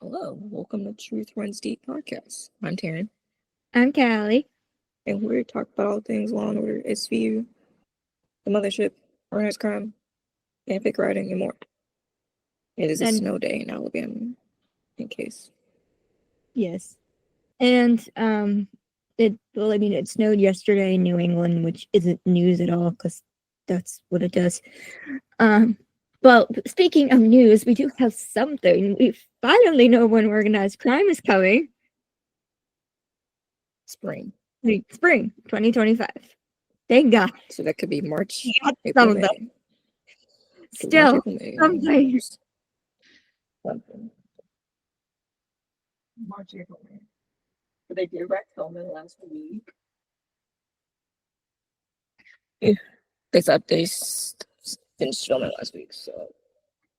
Hello, welcome to Truth Runs Deep podcast. I'm Terryn, I'm Kalli. and we're talking about all things Law and Order, SVU, the Mothership, organized crime, fanfic writing, and more. It is a And snow day in Alabama, in case. yes. And it snowed yesterday in New England, which isn't news at all because that's what it does. Um well, speaking of news, we do have something. We finally know when organized crime is coming. Spring. Like spring 2025. Thank God. So that could be We March, got April, some of them. May. Could be March, Still, April, May. something. Something. March, April, May. But they did wreck filming last week. Yeah. They thought finished filming last week, so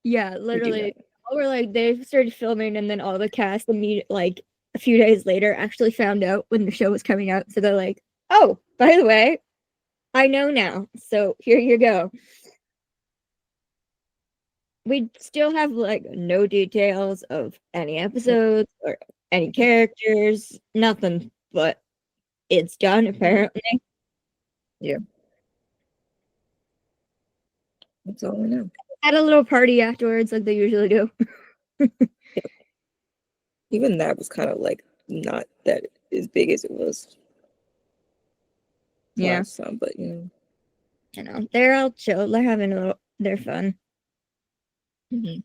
Yeah, we do literally. know. Or like they started filming and then all the cast like a few days later actually found out when the show was coming out. So they're like, "Oh, by the way, I know now. So here you go." We still have like no details of any episodes or any characters, nothing, but it's done apparently. Yeah, that's all we know. Had a little party afterwards like they usually do. Even that was kind of like not that as big as it was Yeah, last time, but I know. They're all chill. They're having they're fun. mhm.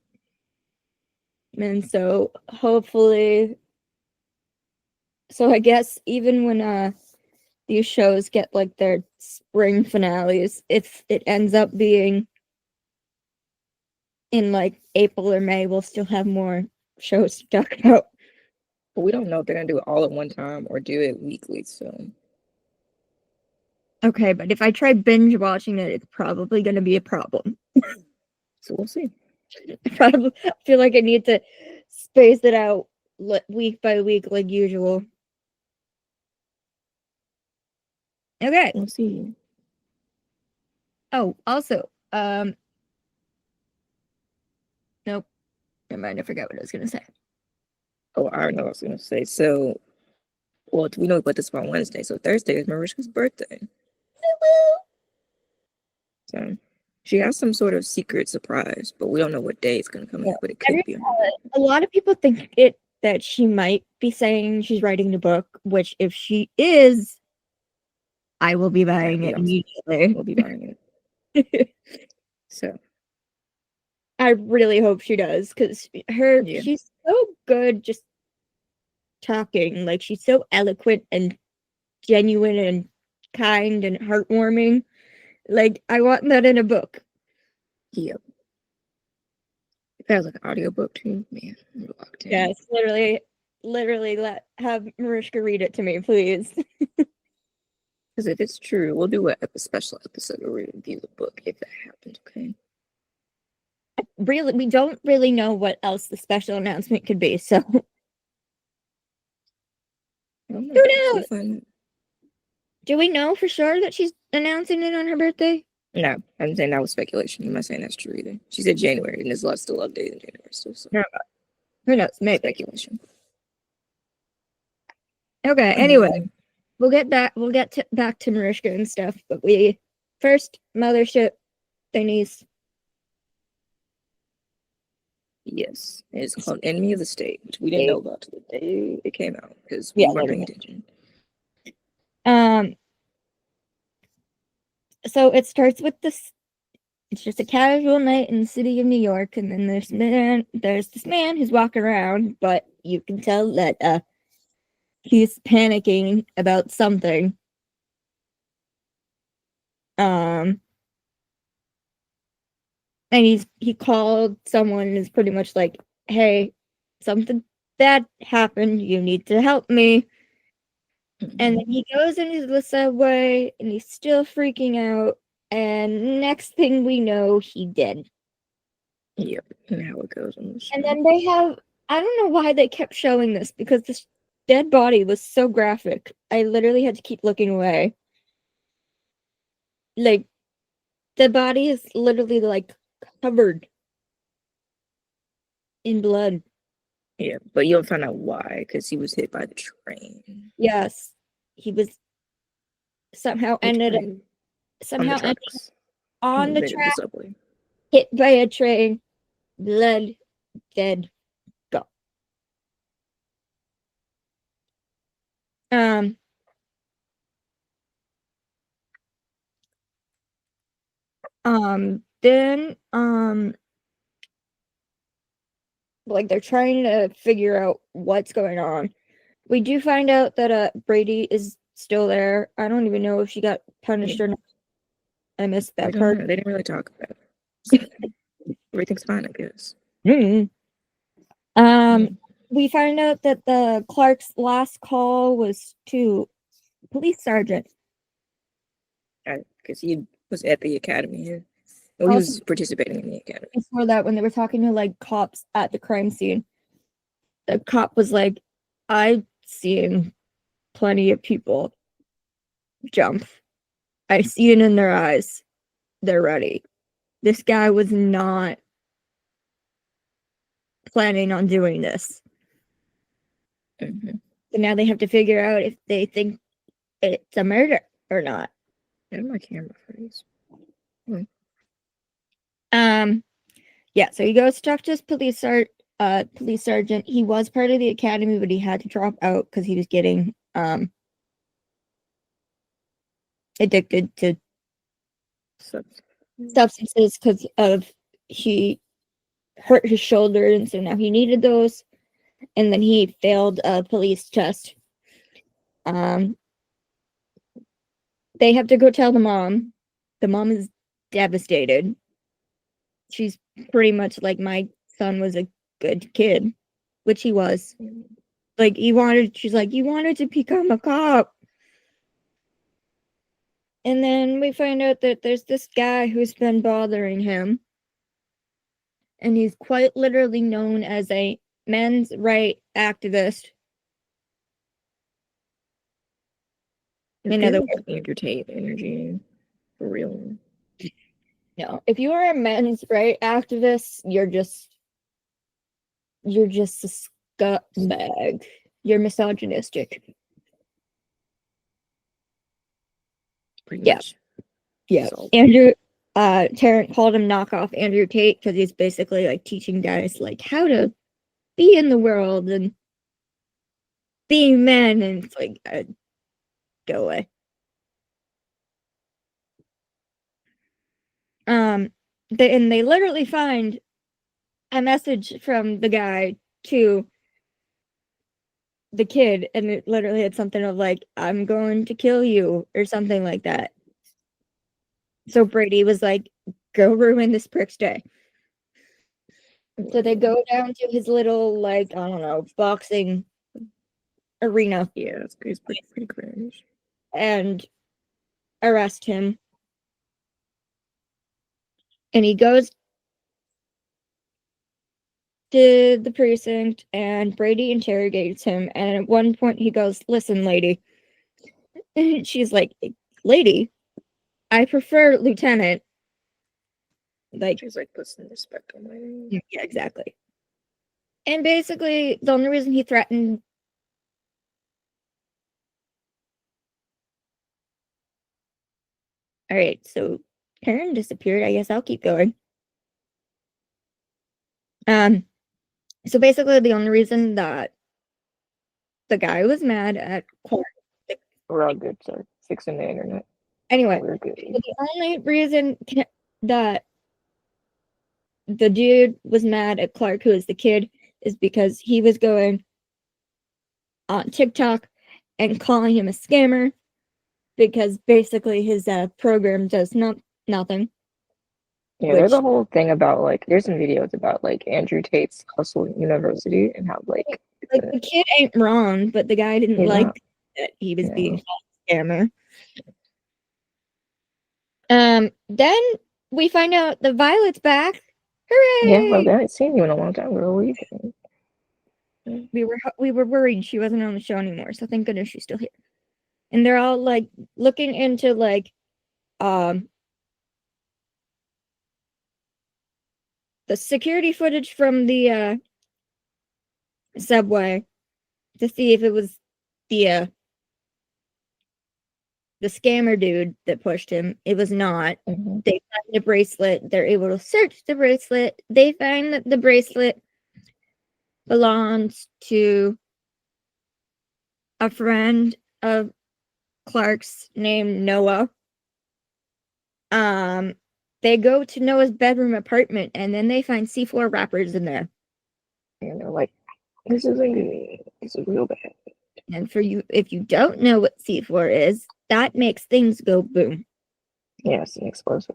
And so hopefully I guess even when these shows get like their spring finales, if it ends up being in like April or May, we'll still have more shows to talk about. But we don't know if they're gonna do it all at one time or do it weekly. So Okay, but if I try binge watching it, it's probably going to be a problem. we'll see. I probably feel like I need to space it out week by week like usual. Okay. We'll see. Oh, also, nope. Never mind. I forgot what I was going to say. Oh, I know what I was gonna say. So, well, we know about this on Wednesday. So Thursday is Marishka's birthday. So she has some sort of secret surprise, but we don't know what day it's gonna come Yeah. out. But it could be on her birthday. A lot of people think that she might be saying she's writing the book, which if she is, I will be That'd buying be it awesome. immediately. We'll be buying it. So I really hope she does because yeah, she's so good just talking. Like she's so eloquent and genuine and kind and heartwarming. Like I want that in a book. yeah. If it has like an audiobook too, man, I'm locked in. Yes, literally let have Mariska read it to me, please. Because if it's true, we'll do a special episode where we review the book if that happens. Okay. Really, we don't really know what else the special announcement could be, so who I don't know. We'll knows? find out. Do we know for sure that she's announcing it on her birthday? No, I'm saying that was speculation. I'm not saying that's true either. She said January, and there's a lot still updated in January still, so No. Who knows? Maybe. speculation. Okay. Anyway, Um, we'll get back to Narishka and stuff, but we first mothership thingies. yes, it's called Enemy of the State, which we didn't know State. about till the day it came out because Yeah, we weren't paying literally. attention. Um. So it starts with this. It's just a casual night in the city of New York, and then there's this man who's walking around, but you can tell that he's panicking about something. Um, and he called someone and is pretty much like, "Hey, something bad happened. You need to help me." And then Mhm. he goes into the subway, and he's still freaking out. And next thing we know, he did. Yep, and how it goes on the And show. then they have, I don't know why they kept showing this because this dead body was so graphic. I literally had to keep looking away. Like, the body is literally like covered in blood. Yeah, but you'll find out why, because he was hit by the train. Yes, he was somehow Which ended train? On the somehow ended tracks. on the The track, subway. hit by a train, blood, dead, go. Um, then, like they're trying to figure out what's going on. We do find out that Brady is still there. I don't even know if she got punished Yeah, or not. I missed we that don't part. know. They didn't really talk about it. So everything's fine, I guess. Mm. We find out that the Clark's last call was to police sergeant. Because he was at the academy. Yeah. Well, he Also, was participating in the academy. before that, when they were talking to like cops at the crime scene, the cop was like, "I've seen plenty of people jump. I see it in their eyes. They're ready." This guy was not planning on doing this. Mm-hmm. So now they have to figure out if they think it's a murder or not. And my camera freeze. Hmm. Yeah, so he goes to talk to his police sergeant. He was part of the academy, but he had to drop out because he was getting addicted to substances because of he hurt his shoulder, and so now he needed those. And then he failed a police test. Um, they have to go tell the mom. The mom is devastated. She's pretty much like, my son was a good kid, which he was. Like she's like, you wanted to become a cop. And then we find out that there's this guy who's been bothering him. And he's quite literally known as a men's right activist. In other words, Andrew Tate energy. For real. no. If you are a men's right activist, you're just a scumbag. You're misogynistic. Pretty Yeah. much. Yeah. So, Terrence called him knockoff Andrew Tate because he's basically like teaching guys like how to be in the world and being men, and it's like, go away. They literally find a message from the guy to the kid, and it literally had something of like, "I'm going to kill you" or something like that. So Brady was like, "Go ruin this prick's day." So they go down to his little, like, I don't know, boxing arena. yeah, it's pretty cringe. And arrest him. And he goes to the precinct, and Brady interrogates him. And at one point, he goes, "Listen, lady." And she's like, "Lady, I prefer lieutenant." Like, She's like, put some respect on my name. yeah, exactly. And basically, the only reason he threatened. All right, so Karen disappeared. I guess I'll keep going. Um, so basically, the only reason that the guy was mad at Clark. We're all good, so fixing the internet. Anyway, We're good. the only reason that the dude was mad at Clark, who is the kid, is because he was going on TikTok and calling him a scammer because basically his program does nothing. Yeah, there's a whole thing about like there's some videos about like Andrew Tate's Hustle University and how like the kid ain't wrong, but the guy didn't like that he was being called a scammer. Then we find out the Violet's back. Hooray! Yeah, well, I haven't seen you in a long time. Where were you? We were worried she wasn't on the show anymore, so thank goodness she's still here. And they're all like looking into like the security footage from the subway to see if it was the scammer dude that pushed him. It was not. Mm-hmm. They find the bracelet. They're able to search the bracelet. They find that the bracelet belongs to a friend of Clark's named Noah. They go to Noah's bedroom apartment and then they find C4 wrappers in there. And they're like, this isn't good. This is real bad. And for you, if you don't know what C4 is, that makes things go boom. Yeah, it's an explosive.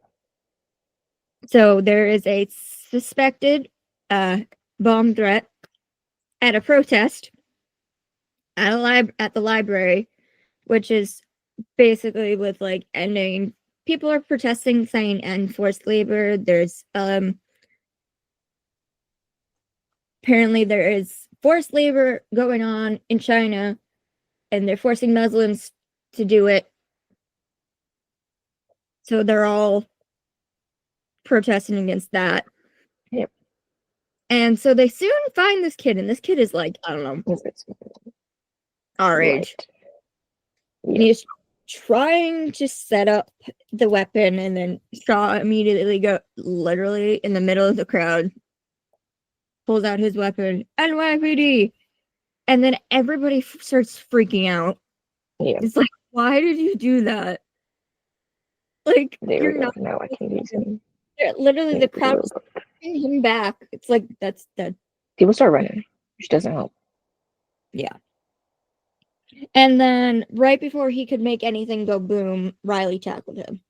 So there is a suspected bomb threat at a protest at the library, which is basically with like ending. People are protesting, saying end forced labor. There's apparently there is forced labor going on in China, and they're forcing Muslims to do it. So they're all protesting against that. Yep. And so they soon find this kid, and this kid is like, I don't know, our age. Right. And he's trying to set up the weapon, and then Shaw immediately go literally in the middle of the crowd, pulls out his weapon, NYPD, and then everybody starts freaking out. Yeah. It's like, why did you do that? Like, There you're we go. not. Now I can use him. Literally, the crowd is pushing him back. It's like that's dead. People start running, which doesn't help. Yeah. And then right before he could make anything go boom, Riley tackled him.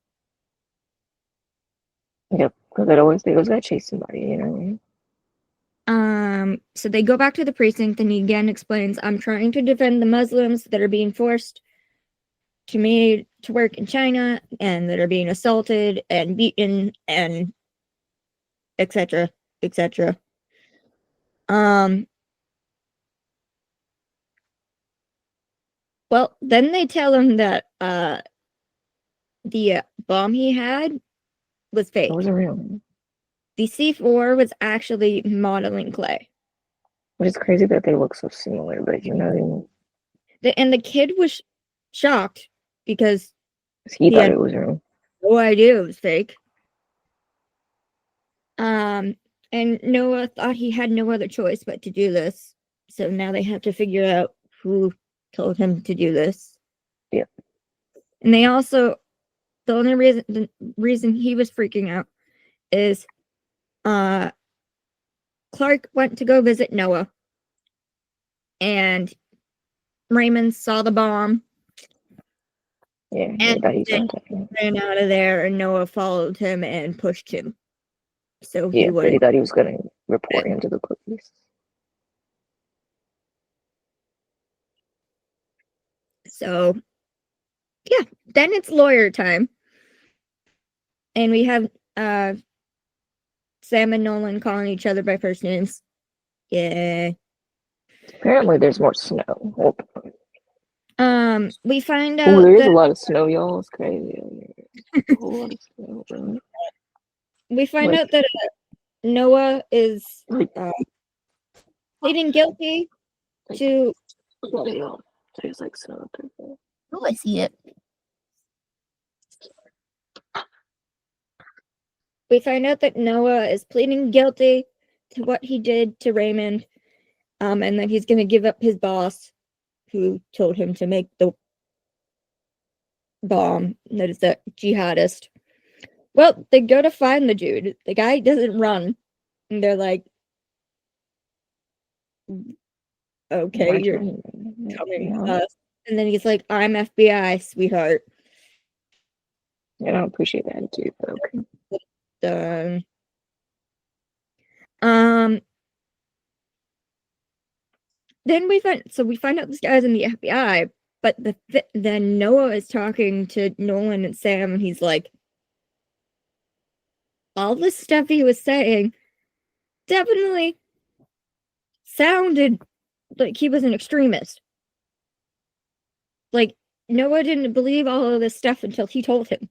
Yep, because they always gotta chase somebody, you know. So they go back to the precinct, and he again explains, I'm trying to defend the Muslims that are being forced to work in China and that are being assaulted and beaten and etc. etc. Well, then they tell him that the bomb he had was fake. It wasn't real. The C4 was actually modeling clay. Which is crazy that they look so similar, but you know, And the kid was shocked because he thought had it was real. no idea it was fake. And Noah thought he had no other choice but to do this. So now they have to figure out who told him to do this. Yeah. And they also, the reason he was freaking out is Clark went to go visit Noah, and Raymond saw the bomb. Yeah, And that he's then he ran out of there, and Noah followed him and pushed him. So he but he thought he was gonna report him to the police. So yeah, then it's lawyer time. And we have Sam and Nolan calling each other by first names. Yeah. Apparently there's more snow. We find Oh, out there is that a lot of snow, y'all. It's crazy. A whole lot of snow, bro. we find out that Noah is pleading guilty to. There's like snow up there. Oh, I see it. We find out that Noah is pleading guilty to what he did to Raymond, and that he's going to give up his boss, who told him to make the bomb. That is the jihadist. Well, they go to find the dude. The guy doesn't run. And they're like, okay, you're coming with us. And then he's like, I'm FBI, sweetheart. I don't appreciate that attitude, but okay. Done. Then we find out this guy's in the FBI, but then Noah is talking to Nolan and Sam, and he's like, all this stuff he was saying definitely sounded like he was an extremist. Like, Noah didn't believe all of this stuff until he told him.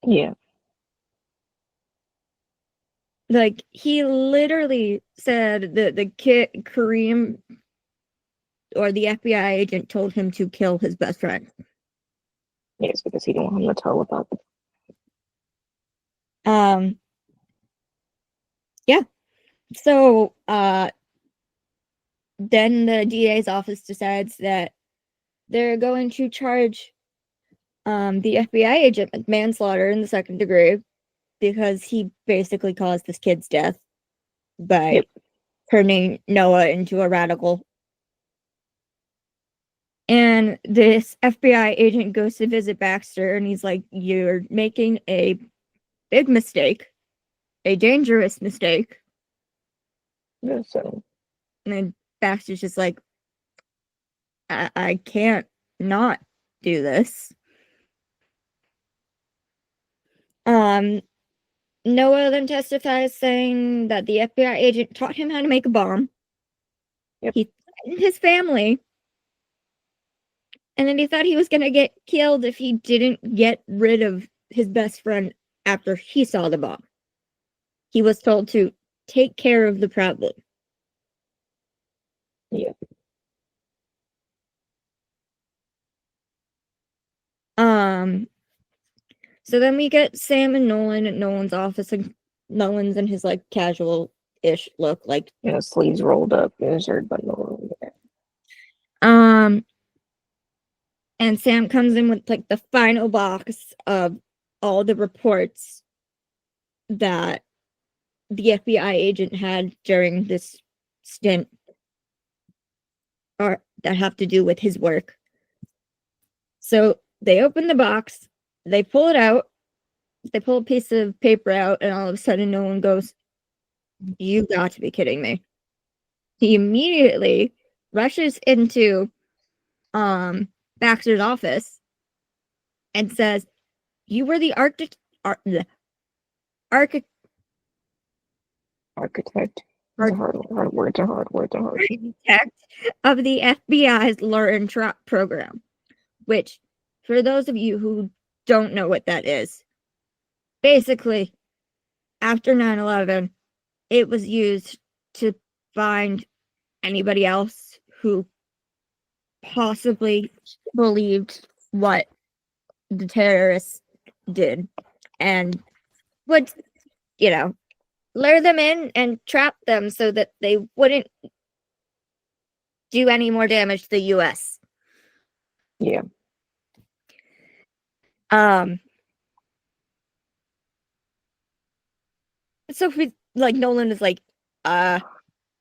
Yeah. Like, he literally said that the kid, Kareem, or the FBI agent told him to kill his best friend. Yes, because he didn't want him to tell about it. Yeah. So, then the DA's office decides that they're going to charge the FBI agent with manslaughter in the second degree because he basically caused this kid's death by Yep. turning Noah into a radical. And this FBI agent goes to visit Baxter and he's like, "You're making a big mistake, a dangerous mistake." Yeah, so And then Baxter's just like, I can't not do this. Um, Noah then testifies saying that the FBI agent taught him how to make a bomb. Yep. He threatened his family, and then he thought he was gonna get killed if he didn't get rid of his best friend after he saw the bomb. He was told to take care of the problem. yeah. So then we get Sam and Nolan at Nolan's office, and Nolan's in his like casual-ish look, like You know, sleeves rolled up, his shirt buttoned over. um and Sam comes in with like the final box of all the reports that the FBI agent had during this stint, or that have to do with his work. So they open the box, they pull it out, they pull a piece of paper out, and all of a sudden Nolan goes, "You got to be kidding me." He immediately rushes into Baxter's office and says, "You were the architect Architect. It's a hard word. It's a hard word. of the FBI's lure and trap program," which, for those of you who don't know what that is, basically, after 9/11, it was used to find anybody else who possibly believed what the terrorists did and would, you know, lure them in and trap them so that they wouldn't do any more damage to the US. Yeah. So we, like, Nolan is like,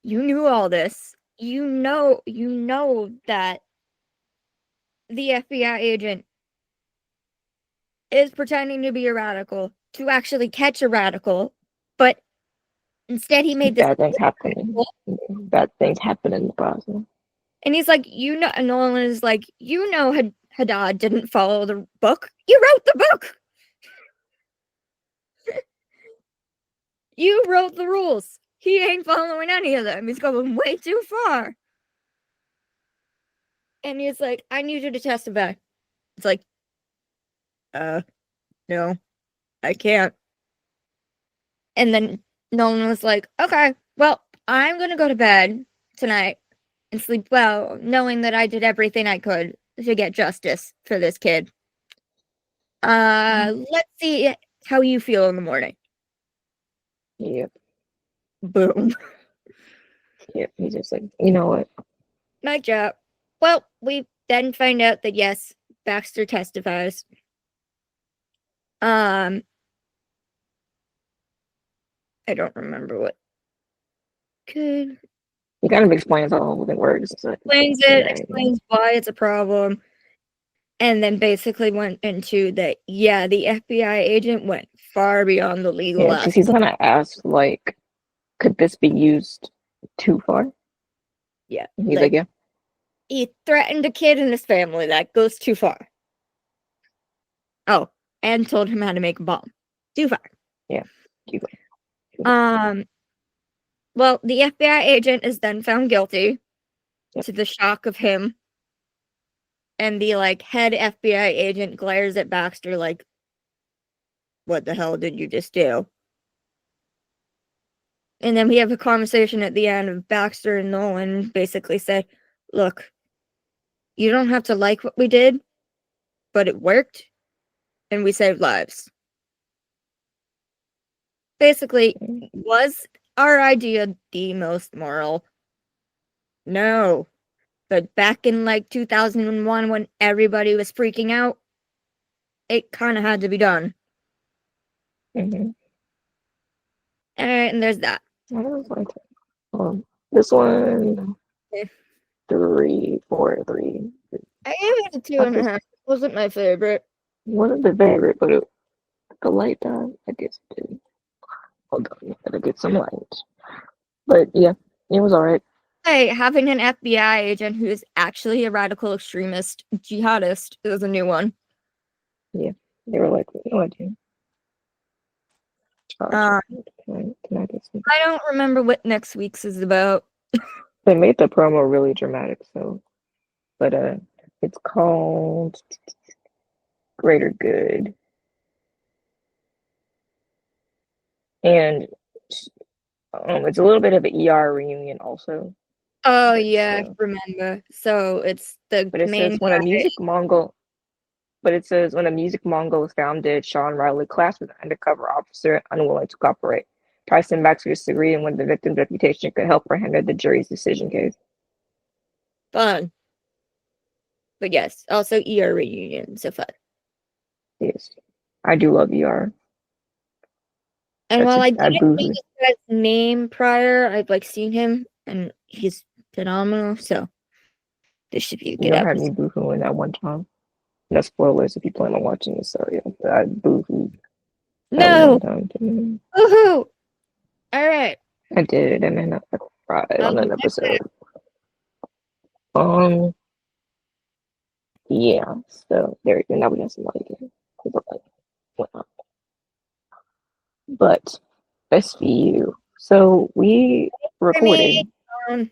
you knew all this. You know that the FBI agent is pretending to be a radical to actually catch a radical, but instead he made this Bad things happen. Bad things happen in the process. and he's like, and Nolan is like, Haddad didn't follow the book. You wrote the book. You wrote the rules. He ain't following any of them. He's going way too far. And he's like, I need you to testify. It's like, no, I can't. And then Nolan was like, okay, well, I'm gonna go to bed tonight and sleep well, knowing that I did everything I could to get justice for this kid. Let's see how you feel in the morning. Yep. Boom. Yep. He's just like, you know what? Night job. Well, we then find out that yes, Baxter testifies. I don't remember what could He kind of explains how the whole thing works. So, explains why it's a problem, and then basically went into that. Yeah, the FBI agent went far beyond the legal yeah, because he's gonna ask like, could this be used too far? Yeah, He's like, yeah. He threatened a kid and his family. That goes too far. Oh, and told him how to make a bomb. Too far. Yeah. Too far. Well, the FBI agent is then found guilty, Yep. to the shock of him. And the like head FBI agent glares at Baxter like, what the hell did you just do? And then we have a conversation at the end of Baxter and Nolan basically say, look, you don't have to like what we did, but it worked, and we saved lives. Basically, was our idea the most moral? No. But back in like 2001 when everybody was freaking out, it kind of had to be done. Mm-hmm. And there's that. I was like, this one, Okay. 3, 4, 3. I gave it a 2.5. It wasn't my favorite. Wasn't the favorite, but the light died. I guess it did. Hold on, gotta get some light. But yeah, it was alright. Hey, having an FBI agent who is actually a radical extremist jihadist is a new one. Yeah, they were like, you know what, dude? Uh, Can I get some? I don't remember what next week's is about. They made the promo really dramatic, so. But it's called Greater Good. And it's a little bit of an ER reunion also. Oh But, yeah, I remember. So it's the but it main says when a guy. music Mongol but it says when a music Mongol is found dead, Sean Riley clashed with an undercover officer unwilling to cooperate. Price and Baxter disagree on whether the victim's reputation could help or hinder the jury's decision case. Fun. But yes, also ER reunion, so fun. Yes. I do love ER. And while I I didn't know boo this guy's name prior, I've like seen him and he's phenomenal, so this should be a You good don't have me episode. boo-hooing that one time. No spoilers if you plan on watching this, so yeah. But I boo-hooed that one No! time to me. Woohoo! Alright. I did, and then I cried on an episode. Yeah, so there you go. Now we got some light again. But SVU. So we recorded. I'm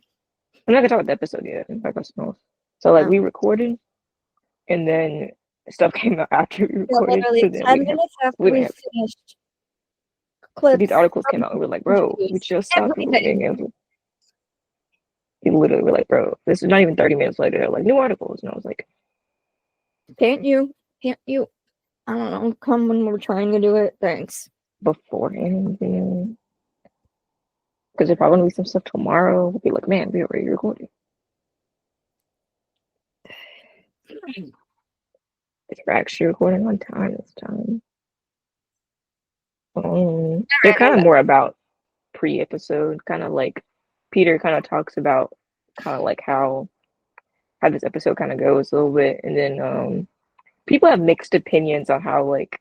not gonna talk about the episode yet. So like we recorded, and then stuff came out after we recorded. Literally So then 10 minutes after we finished clips. these articles came out, and we're like, bro, we just stopped recording. And we literally were like, bro, this is not even 30 minutes later. They're like new articles, and I was like, Can't you? I don't know. Come when we're trying to do it. Thanks. beforehand, because if I want to read some stuff tomorrow, we'll be like, man, we already recorded. It's actually recording on time this time. They're kind of more about pre-episode, kind of like Peter kind of talks about kind of like how this episode kind of goes a little bit, and then people have mixed opinions on how like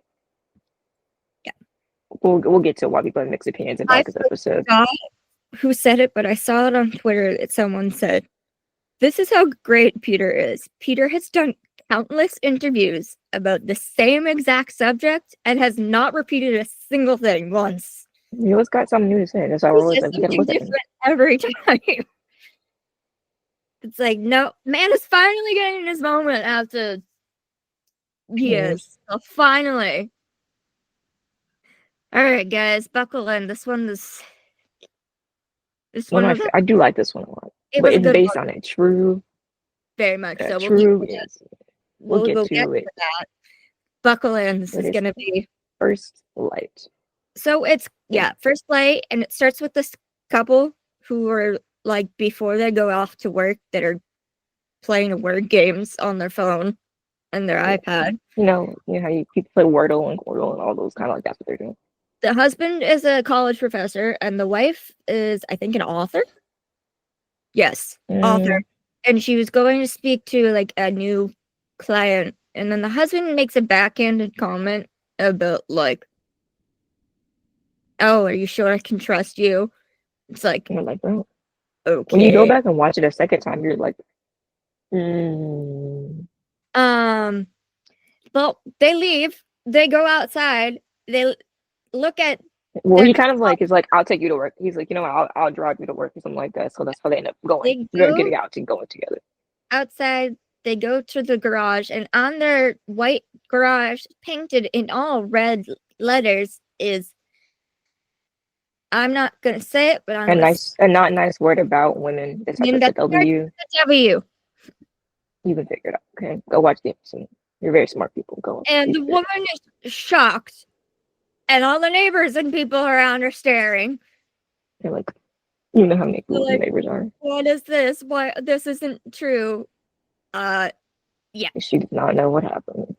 we'll get to why people have mixed opinions about this episode. Who said it, but I saw it on Twitter that someone said, "This is how great Peter is. Peter has done countless interviews about the same exact subject and has not repeated a single thing once. He always got something new to say. That's how we're always like, we gotta look at him every time." It's like, no, man is finally getting his moment after years. So finally. All right, guys, buckle in. This one. I do like this one a lot, but it's based on a true. Very much so. True, yes. We'll get to it. That. Buckle in. This is gonna be First Light. So it's First Light, and it starts with this couple who are like before they go off to work that are playing word games on their phone and their iPad. You know how people play Wordle and Quordle and all those kind of like that's what they're doing. The husband is a college professor, and the wife is, I think, an author. Yes, author. And she was going to speak to like a new client, and then the husband makes a backhanded comment about like, "Oh, are you sure I can trust you?" It's like, you're like, bro. Okay. When you go back and watch it a second time, you're like, Well, they leave. They go outside. They look at. Well, he kind of like is like, I'll take you to work. He's like, you know what, I'll drive you to work or something like that. So that's how they end up going. They're getting out and going together. Outside, they go to the garage, and on their white garage, painted in all red letters, is I'm not gonna say it, but I'm and not a nice word about women that starts with the W. W. You can figure it out. Okay, go watch the episode. You're very smart people. Go. And the woman is shocked, and all the neighbors and people around are staring. They're like, you know how many cool the neighbors are. What is this? Why this isn't true? Yeah. She did not know what happened.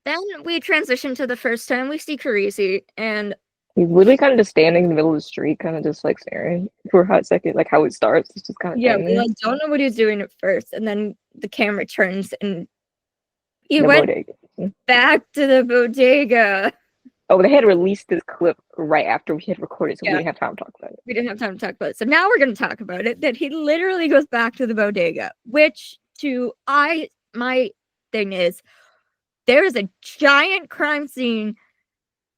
Then we transition to the first time we see Carisi, and he's literally kind of just standing in the middle of the street, kind of just like staring for a hot second, like how it starts. It's just kind of we like don't know what he's doing at first, and then the camera turns and he went back to the bodega. Oh, they had released this clip right after we had recorded, so we didn't have time to talk about it. We didn't have time to talk about it. So now we're going to talk about it, that he literally goes back to the bodega, which my thing is, there is a giant crime scene.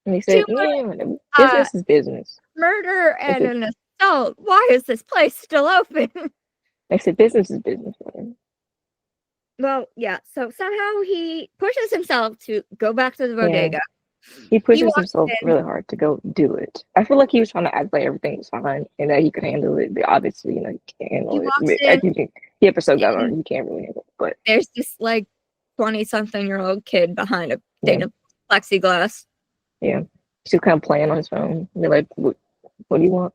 And he said, business is business. Murder and an assault. Why is this place still open? I said, business is business. Well, yeah. So somehow he pushes himself to go back to the bodega. He pushes himself really hard to go do it. I feel like he was trying to act like everything was fine and that he could handle it. But obviously, he can't handle it. The episode got on, you can't really handle it. But there's this like 20-something-year-old kid behind a thing of plexiglass. Yeah. He's kind of playing on his phone. They're like, what do you want?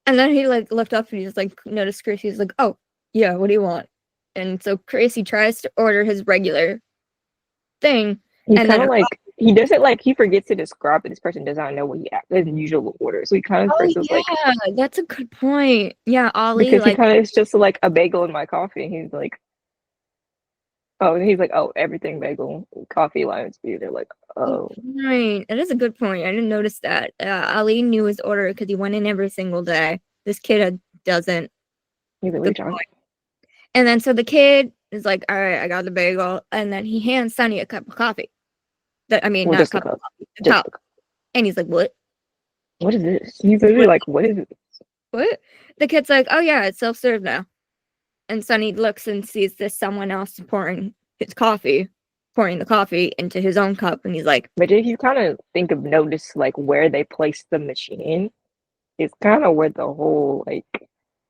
And then he like looked up and he's like noticed Gracie. He's like, oh, yeah, what do you want? And so Gracie tries to order his regular thing. He kind of like, he does it like he forgets to describe that this person does not know what he his usual order. So he kind of that's a good point. Yeah, Ollie. Because he kind of is just like a bagel in my coffee. And he's like, everything bagel, coffee, lime speed. They're like, oh. Right. That is a good point. I didn't notice that. Ali knew his order because he went in every single day. This kid doesn't. He's really and then so the kid is like, all right, I got the bagel. And then he hands Sonny a cup of coffee. Not a cup of coffee, a cup. And he's like, what? What is this? He's literally like, what is this? What? The kid's like, oh yeah, it's self-serve now. And Sonny looks and sees this someone else pouring the coffee into his own cup, and he's like, but if you kind of notice like where they placed the machine, it's kind of where the whole like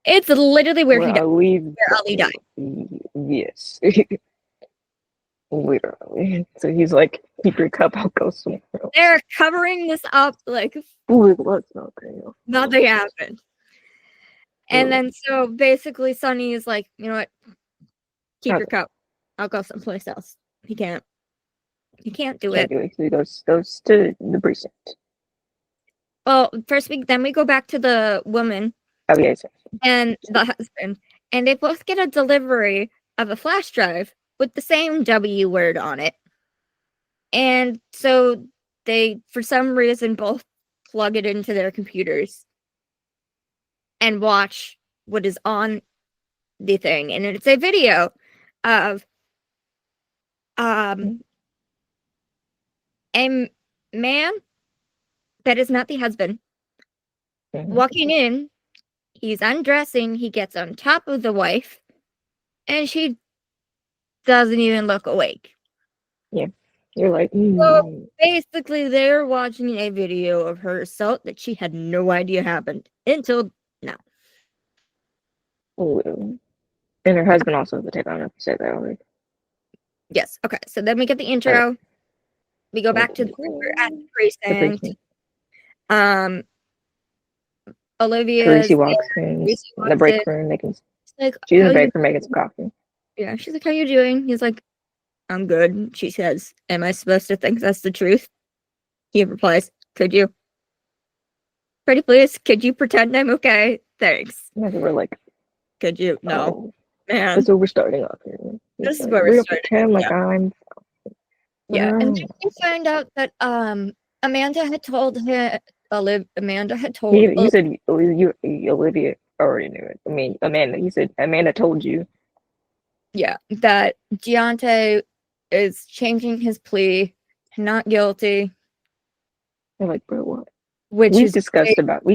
it's literally where Ali died. Yes. Literally. So he's like, keep your cup, I'll go somewhere else. They're covering this up like nothing happened. And then so basically Sonny is like, you know what? Keep your cup. I'll go someplace else. He can't do it. So he goes to the precinct. Well, first then we go back to the woman. Oh yes. And the husband. And they both get a delivery of a flash drive with the same W word on it. And so they, for some reason, both plug it into their computers and watch what is on the thing. And it's a video of a man that is not the husband walking in. He's undressing. He gets on top of the wife, and she doesn't even look awake. Yeah. You're like, So basically, they're watching a video of her assault that she had no idea happened until now. Oh, and her husband also has a tape. I don't know if you said that already. Yes. Okay. So then we get the intro. We go back to the precinct. Olivia. She walks in the break room making. Like, she's in the break room making some coffee. Yeah. She's like, "How you doing?" He's like, "I'm good." She says, "Am I supposed to think that's the truth?" He replies, "Could you? Pretty please, could you pretend I'm okay? Thanks." And we're like, "Could you?" No, man. This is where we're starting off here. This is where we're starting. Pretend like I'm. Yeah, and then we find out that Amanda had told him. Amanda had told. He said Olivia already knew it. I mean, Amanda. He said Amanda told you. Yeah, that Deontay is changing his plea, not guilty. I'm like, bro, what? Which we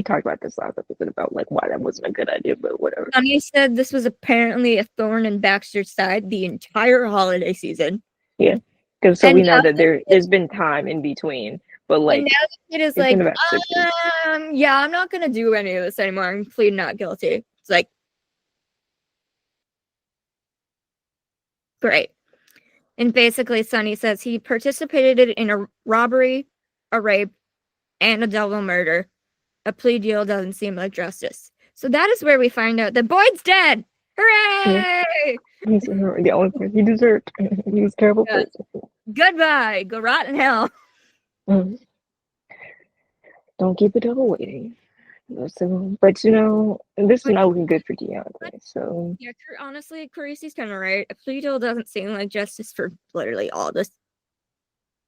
talked about this last episode about like why that wasn't a good idea, but whatever. Sonny said this was apparently a thorn in Baxter's side the entire holiday season. Yeah, because we know that there's been time in between But like, and now the kid is like, yeah, I'm not gonna do any of this anymore. I'm pleading not guilty. It's like, great. And basically, Sonny says he participated in a robbery, a rape, and a double murder. A plea deal doesn't seem like justice. So that is where we find out that Boyd's dead. Hooray! He's the only person he deserved. He was a terrible person. Goodbye. Go rot in hell. Don't keep the devil waiting. So, but you know, this is not looking good for DeAndre. So yeah, honestly, Carisi's kind of right. A plea deal doesn't seem like justice for literally all this.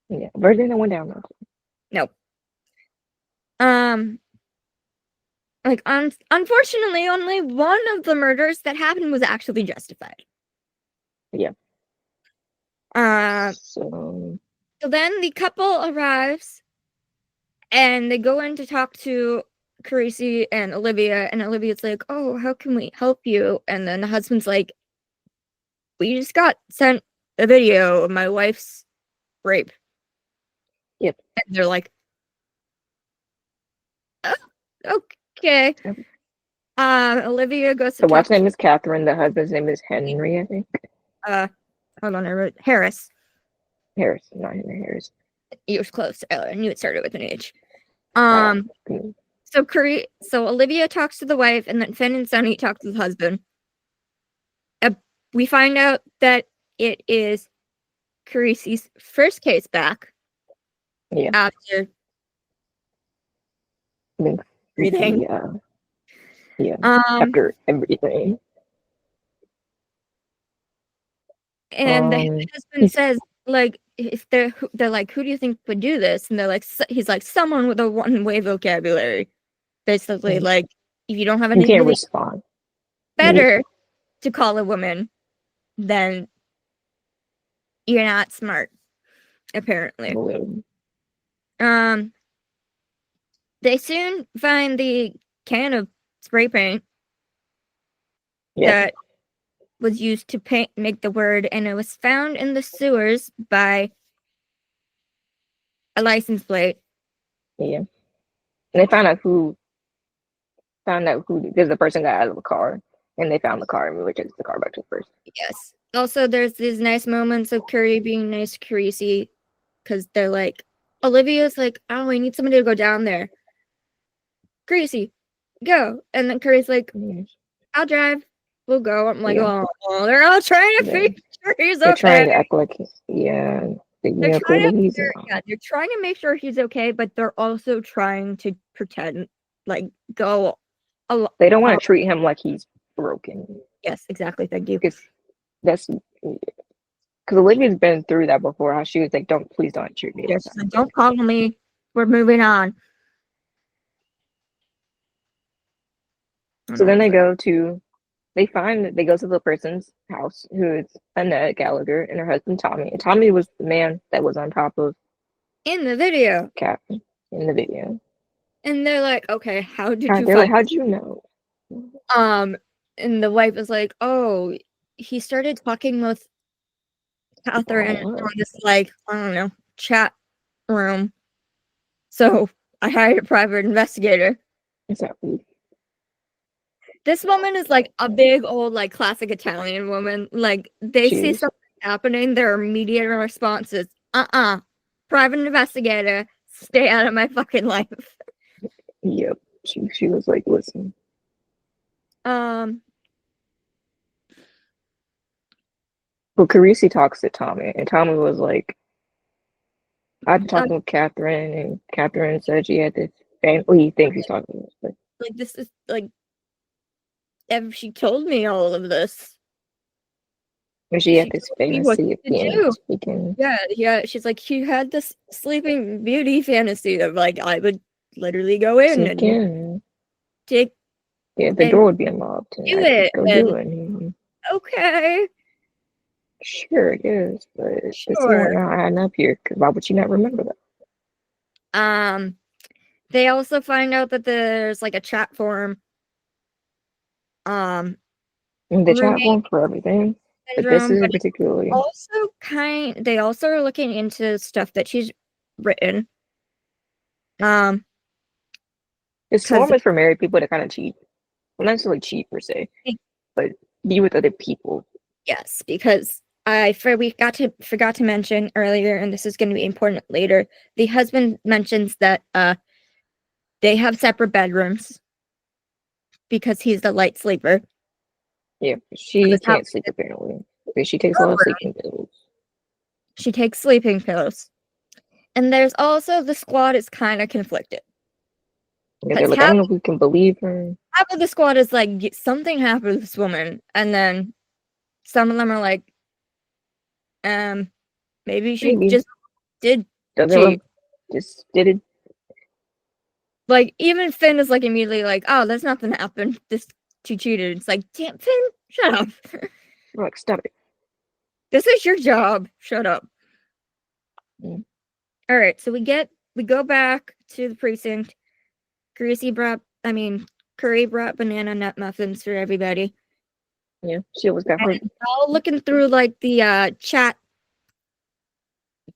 Yeah, everything that went down. No. Like, unfortunately, only one of the murders that happened was actually justified. Yeah. So then the couple arrives, and they go in to talk to Carisi and Olivia's like, "Oh, how can we help you?" And then the husband's like, "We just got sent a video of my wife's rape." Yep. And they're like, "Oh, okay." Yep. Olivia goes to the wife's name is Catherine. The husband's name is Henry, I think. Hold on, I wrote Harris. Harris, not Henry Harris. It was close. I knew it started with an H. So Olivia talks to the wife, and then Finn and Sonny talk to the husband. We find out that it is Carisi's first case back. Yeah. After breathing. Yeah. After everything. And the husband says, like, if they're like, who do you think would do this? And they're like, he's like, someone with a one-way vocabulary. Basically, like, if you don't have anything, you can't respond. Better to call a woman than you're not smart, apparently. They soon find the can of spray paint that was used to make the word, and it was found in the sewers by a license plate. Yeah. And they found out who because the person got out of the car, and they found the car, and we took the car back to the person. Yes. Also, there's these nice moments of Curry being nice to Carisi, because they're like, Olivia's like, oh, I need somebody to go down there. Carisi, go. And then Curry's like, I'll drive. We'll go. I'm like, oh, they're all trying to figure he's okay. They're trying to act like, they're trying to make sure he's okay, but they're also trying to pretend, like, go. They don't want to treat him like he's broken. Yes, exactly. Thank you. Because Olivia's been through that before. How she was like, please don't treat me. Yes, like, don't call me. We're moving on. So then they go to the person's house, who is Annette Gallagher, and her husband Tommy. And Tommy was the man that was on top of in the video. Captain in the video. And they're like, okay, how'd you know? And the wife is like, oh, he started talking with Catherine on this, like, I don't know, chat room. So I hired a private investigator. Exactly. This woman is like a big old, like, classic Italian woman. Like, they see something happening, their immediate response is, private investigator, stay out of my fucking life. Yep. She was like, listen. Well, Carisi talks to Tommy, and Tommy was like, I've been talking with Catherine, and Catherine said she had this family. He thinks he's talking to us, but like, this is like, if she told me all of this. And she had this fantasy of being speaking. Yeah. She's like, she had this Sleeping Beauty fantasy of, like, I would literally go in and take. Yeah, the door would be unlocked. Do it. Do it. Okay. Sure it is, but this is not adding up here. Because why would she not remember that? They also find out that there's, like, a chat forum. The chat forum for everything. But this is particularly they also are looking into stuff that she's written. It's normal for married people to kind of cheat. Well, not necessarily cheat per se, but be with other people. Yes, because we forgot to mention earlier, and this is going to be important later. The husband mentions that they have separate bedrooms because he's the light sleeper. Yeah, she can't sleep apparently because she takes a lot of sleeping pills. She takes sleeping pills, and there's also the squad is kind of conflicted. Yeah, they're like, I don't know if we can believe her. Half of the squad is like, something happened to this woman, and then some of them are like, maybe she just did cheat. Just did it. Like, even Finn is like immediately like, oh, there's nothing happened. She cheated. It's like, damn, Finn, shut up. Like, stop it. This is your job. Shut up. Mm. All right, so we go back to the precinct. Curry brought banana nut muffins for everybody. Yeah, she always got her. All looking through like the chat,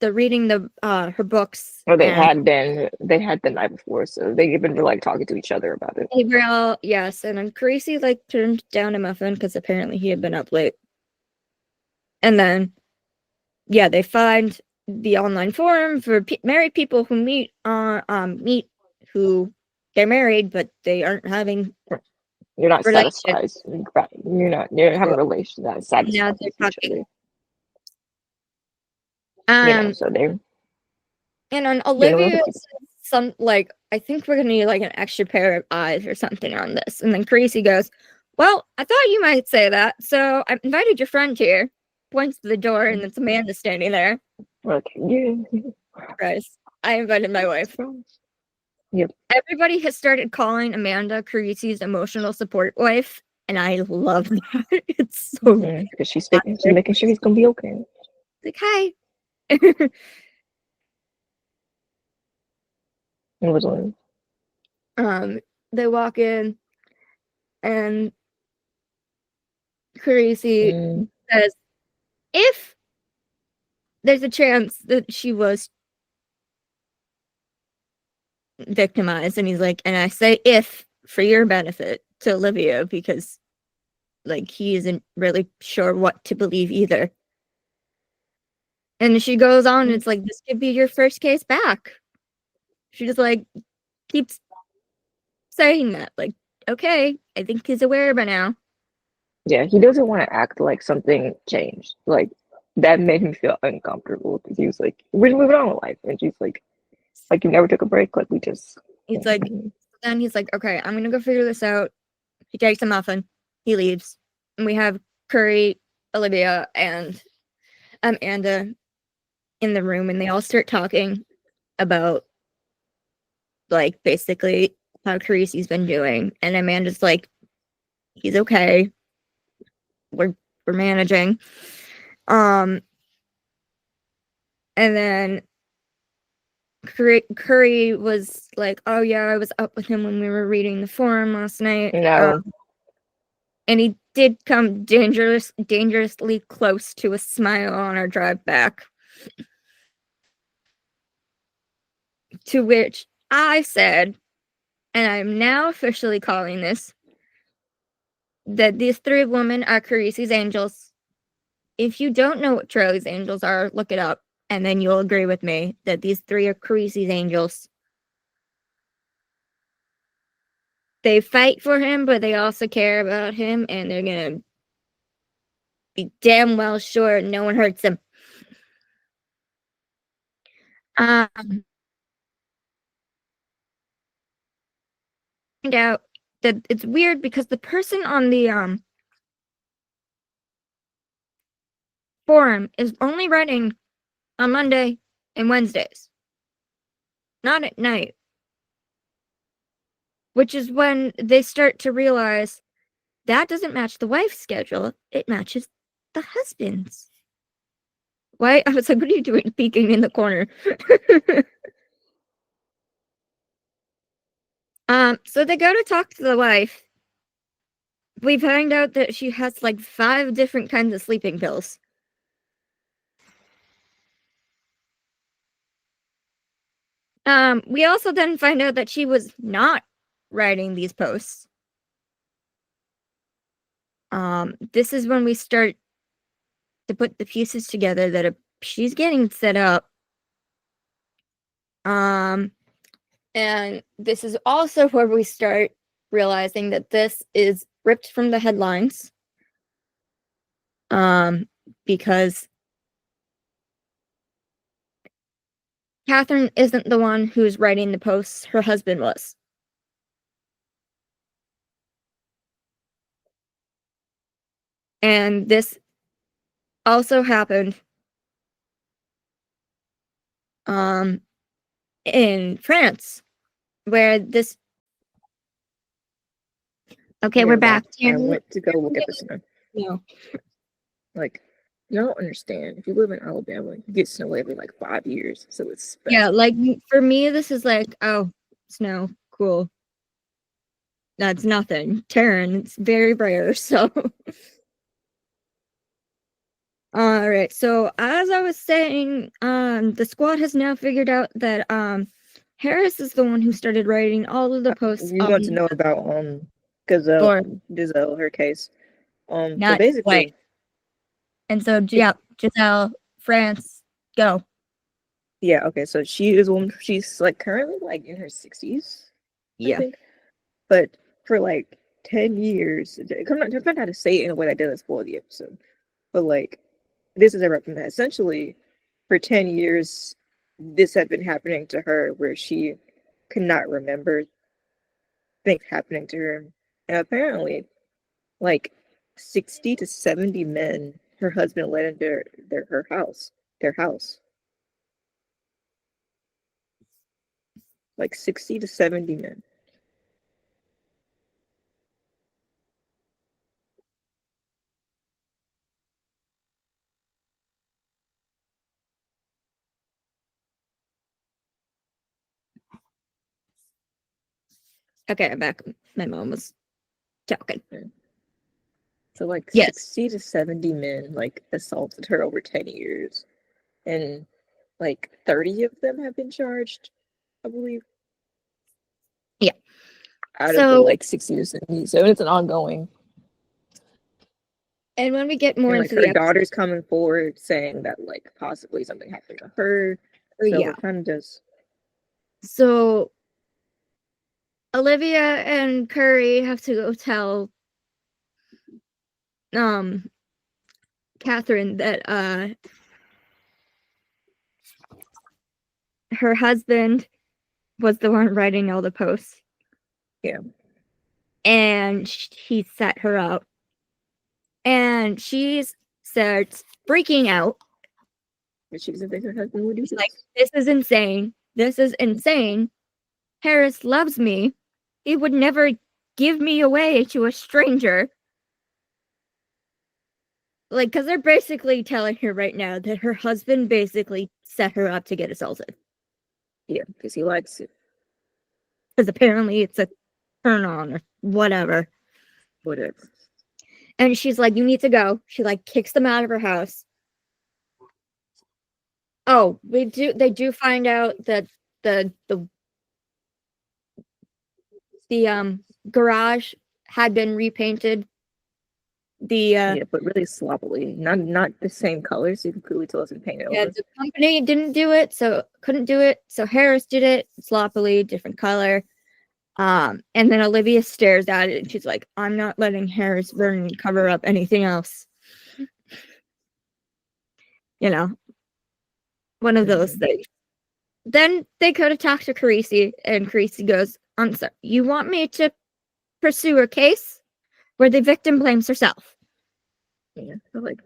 reading her books. Or they had the night before, so they've been like talking to each other about it. Gabriel, yes, and then Gracie like turned down a muffin because apparently he had been up late. And then, yeah, they find the online forum for married people who meet who they're married but they aren't having. You're not satisfied. You're having a relationship that is satisfied with each other. So they're. And on Olivia, I think we're gonna need like an extra pair of eyes or something on this. And then Gracie goes, well, I thought you might say that, so I invited your friend here. Points to the door, and it's Amanda standing there. Okay, yeah. Guys, I invited my wife. Yep. Everybody has started calling Amanda Carisi's emotional support wife, and I love that. It's so because she's making sure he's gonna be okay. Like, hi. It was on. They walk in, and Carisi says, if there's a chance that she was victimized, and he's like, and I say if for your benefit to Olivia because like he isn't really sure what to believe either. And she goes on, and it's like, this could be your first case back. She just like keeps saying that, like, okay, I think he's aware by now. Yeah, he doesn't want to act like something changed. Like, that made me feel uncomfortable because he was like, we're moving on with life. And she's like you never took a break. Like, we just. He's like, then he's like, okay, I'm going to go figure this out. He takes a muffin. He leaves. And we have Curry, Olivia, and Amanda in the room. And they all start talking about, like, basically how Carisi's been doing. And Amanda's like, he's okay. We're managing. And then Curry was like, oh yeah, I was up with him when we were reading the forum last night. No. And he did come dangerously close to a smile on our drive back. To which I said, and I'm now officially calling this, that these three women are Carisi's angels. If you don't know what Charlie's angels are, look it up, and then you'll agree with me that these three are Carisi's angels. They fight for him, but they also care about him, and they're gonna be damn well sure no one hurts him. Find out that it's weird because the person on the forum is only writing on Monday and Wednesdays, not at night, which is when they start to realize that doesn't match the wife's schedule, it matches the husband's. Why? I was like, what are you doing peeking in the corner? So they go to talk to the wife. We find out that she has like 5 different kinds of sleeping pills. We also then find out that she was not writing these posts. This is when we start to put the pieces together that she's getting set up. And this is also where we start realizing that this is ripped from the headlines. Because Catherine isn't the one who's writing the posts, her husband was. And this also happened in France, where this. Okay, Yeah, we're back. I went to go look at the snow. No. Like, you don't understand. If you live in Alabama, you get snow every like 5 years, so it's special. Yeah, like for me, this is like, oh, snow, cool. That's nothing. Terryn, it's very rare, so. All right, so as I was saying, the squad has now figured out that Harris is the one who started writing all of the posts. You want to know about Giselle, her case. So basically, white. And so yeah, Giselle, France, go. Yeah, okay, so she's like currently like in her 60s. Yeah. I think. But for like 10 years, I'm not trying not to say it in a way that doesn't spoil the episode. But like this is a reference that essentially for 10 years this had been happening to her where she could not remember things happening to her. And apparently like 60 to 70 men her husband let into their house. Like 60 to 70 men. Okay, I'm back. My mom was talking. So like 60 to 70 men like assaulted her over 10 years. And like 30 of them have been charged, I believe. Yeah. Out of the like 60 to 70. So it's an ongoing. And when we get more and, into her daughter's coming forward saying that like possibly something happened to her. So it kind of just. So Olivia and Curry have to go tell Catherine that her husband was the one writing all the posts. Yeah. And he set her up. And she starts freaking out. But she doesn't think her husband would do this. Like, this is insane. This is insane. Harris loves me. He would never give me away to a stranger. Like, because they're basically telling her right now that her husband basically set her up to get assaulted. Yeah, because he likes it. Because apparently it's a turn on or whatever. Whatever. And she's like, you need to go. She like kicks them out of her house. Oh, they do find out that the garage had been repainted. Yeah, but really sloppily. Not the same color, so you can clearly tell it's been painted over. The company didn't do it, so couldn't do it. So Harris did it sloppily, different color. And then Olivia stares at it and she's like, I'm not letting Harris Vernon cover up anything else. You know, one of those things. Then they go to talk to Carisi, and Carisi goes, I'm sorry, you want me to pursue a case where the victim blames herself? Yeah, it's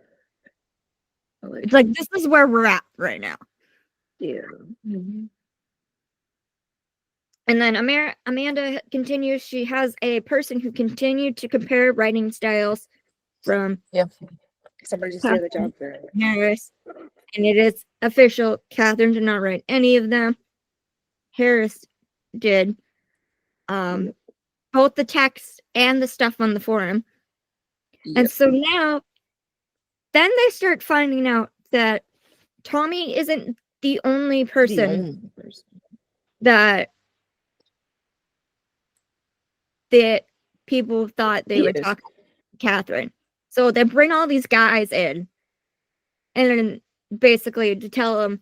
like, this is where we're at right now. Yeah. Mm-hmm. And then Amanda continues. She has a person who continued to compare writing styles from somebody just did a job for Harris, and it is official. Catherine did not write any of them. Harris did. Both the text and the stuff on the forum. Yep. And so now, then they start finding out that Tommy isn't the only person that people thought they were talking to Catherine. So they bring all these guys in, and then basically to tell them,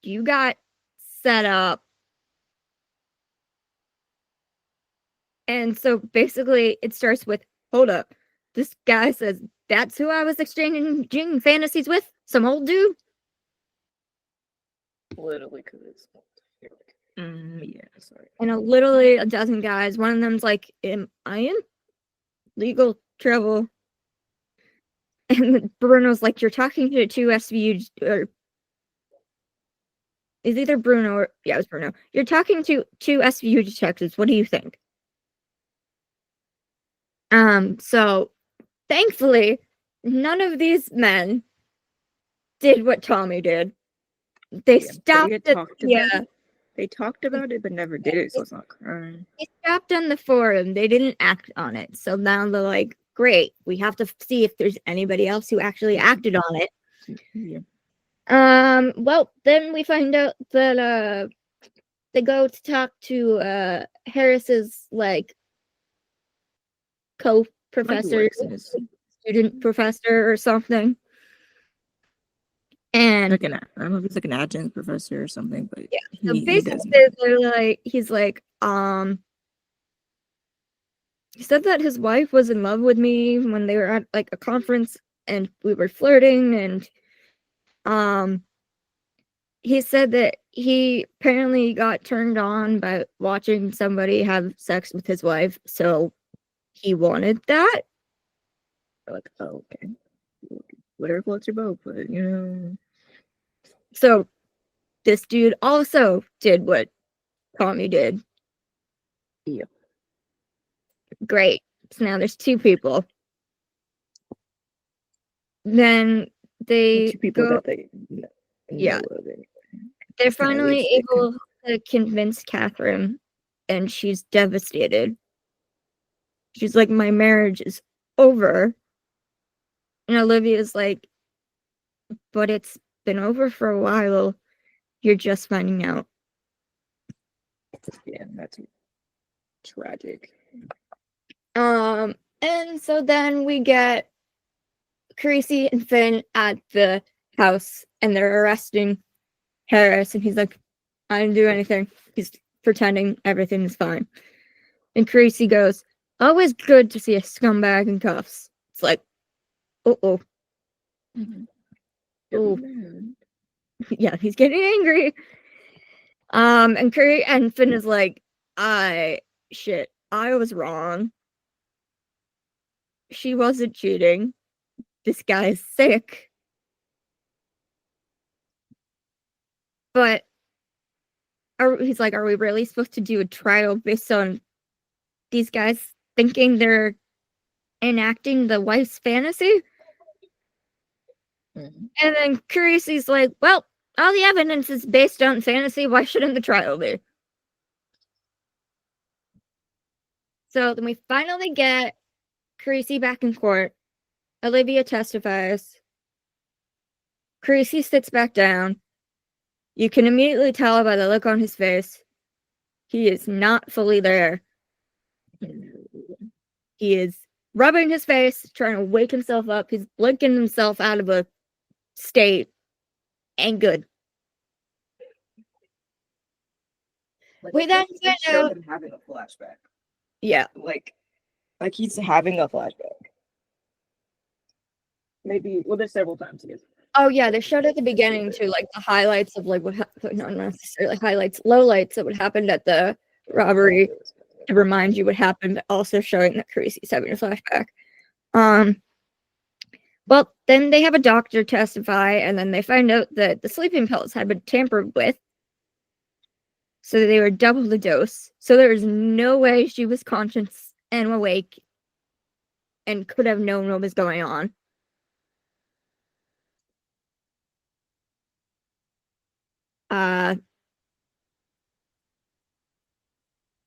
you got set up. And so basically it starts with, hold up, this guy says that's who I was exchanging fantasies with? Some old dude? Literally, because yeah, sorry. And literally a dozen guys. One of them's like, am I in legal trouble? And Bruno's like, you're talking to two SVU, or is either Bruno or, yeah, it was Bruno. You're talking to two SVU detectives. What do you think? So thankfully, none of these men did what Tommy did. They stopped it. They talked about it, but never did it, so it's not crime. They stopped on the forum. They didn't act on it. So now they're like, great, we have to see if there's anybody else who actually acted on it. Yeah. Well, then we find out that they go to talk to Harris's like co-professor, student professor or something. And like I don't know if he's like an adjunct professor or something, but yeah, so basically he's like, he said that his wife was in love with me when they were at like a conference and we were flirting, and he said that he apparently got turned on by watching somebody have sex with his wife, so he wanted that. Like, oh, okay. Whatever floats your boat, but you know. So this dude also did what Tommy did. Yeah. Great. So now there's two people. Then they two people go, that they know of it. They're finally able to convince Catherine, and she's devastated. She's like, my marriage is over. And Olivia's like, but it's been over for a while. You're just finding out. Yeah, that's tragic. And so then we get Creasy and Finn at the house, and they're arresting Harris, and he's like, I didn't do anything. He's pretending everything is fine. And Creasy goes, always good to see a scumbag in cuffs. It's like, uh-oh. Mm-hmm. Oh. Yeah, he's getting angry. And Finn is like, I was wrong. She wasn't cheating. This guy's sick. But he's like, are we really supposed to do a trial based on these guys thinking they're enacting the wife's fantasy? Mm-hmm. And then Creasy's like, well, all the evidence is based on fantasy. Why shouldn't the trial be? So then we finally get Creasy back in court. Olivia testifies. Creasy sits back down. You can immediately tell by the look on his face. He is not fully there. He is rubbing his face, trying to wake himself up. He's blinking himself out of a state. Ain't good. We then show him having a flashback. Yeah. Like he's having a flashback. Maybe, well, there's several times he is. Oh yeah, they showed at the beginning too, like the highlights of like what happened, not necessarily highlights, lowlights of what happened at the robbery to remind you what happened, also showing that Creasy's having a flashback. Well, then they have a doctor testify, and then they find out that the sleeping pills had been tampered with. So they were double the dose. So there is no way she was conscious and awake and could have known what was going on.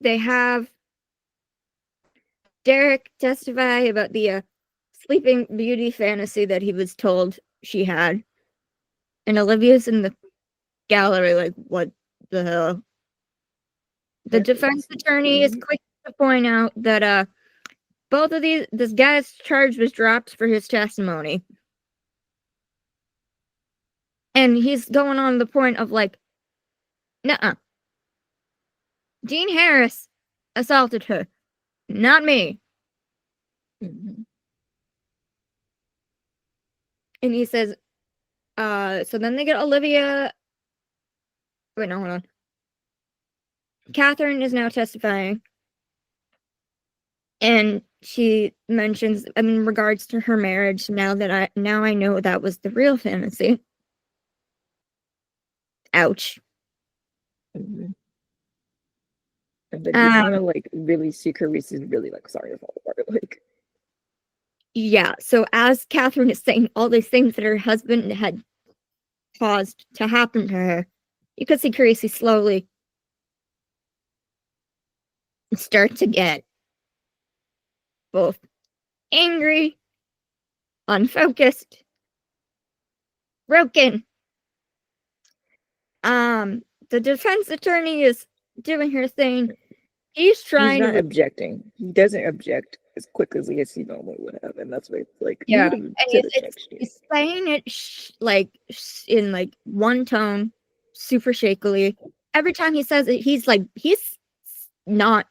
They have Derek testify about the sleeping beauty fantasy that he was told she had. And Olivia's in the gallery, like, what the hell? The defense attorney is quick to point out that both of this guy's charge was dropped for his testimony. And he's going on the point of like, nuh-uh. Jean Harris assaulted her, not me. Mm-hmm. And he says, so then they get Olivia. Wait, no, hold on. Catherine is now testifying. And she mentions in regards to her marriage, now I know that was the real fantasy. Ouch. Mm-hmm. And then you kind of like really see Carice is really like sorry to fall apart. Like, yeah. So as Catherine is saying all these things that her husband had caused to happen to her, you could see Carice slowly start to get both angry, unfocused, broken. The defense attorney is doing her thing. He's trying he's not to objecting. He doesn't object as quickly as he normally would have, and that's why it's like, yeah, and he's saying it in like one tone, super shakily. Every time he says it, he's not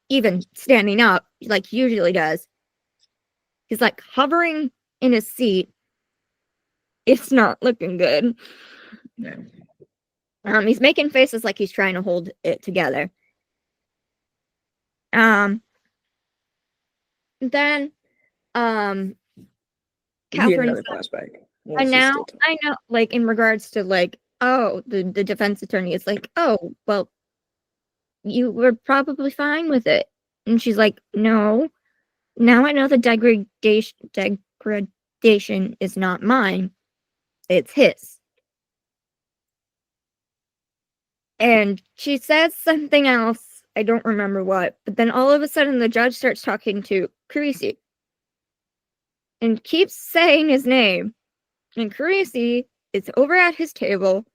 even standing up like he usually does. He's like hovering in his seat. It's not looking good. No. He's making faces like he's trying to hold it together. Then Catherine another flashback. And now I know, like, in regards to like, oh, the defense attorney is like, oh, well, you were probably fine with it. And she's like, no. Now I know the degradation is not mine. It's his. And she says something else. I don't remember what. But then all of a sudden the judge starts talking to Carice. And keeps saying his name. And Carice is over at his table.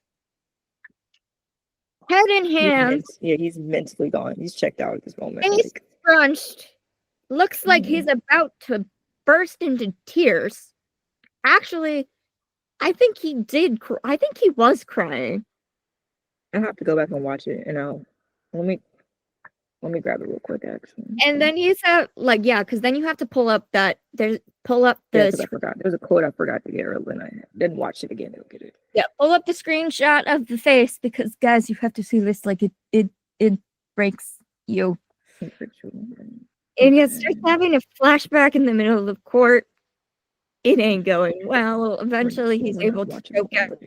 Head in hand. He's mentally gone. He's checked out at this moment. Face scrunched. Looks like he's about to burst into tears. Actually, I think he did. I think he was crying. I'll have to go back and watch it, and let me grab it real quick, actually. And then he's like, yeah, because then you have to pull up the. I forgot. There was a quote I forgot to get earlier, and I didn't watch it again. I'll get it. Yeah, pull up the screenshot of the face because, guys, you have to see this. Like it breaks you. And he starts having a flashback in the middle of the court. It ain't going well. Eventually, he's able to choke out.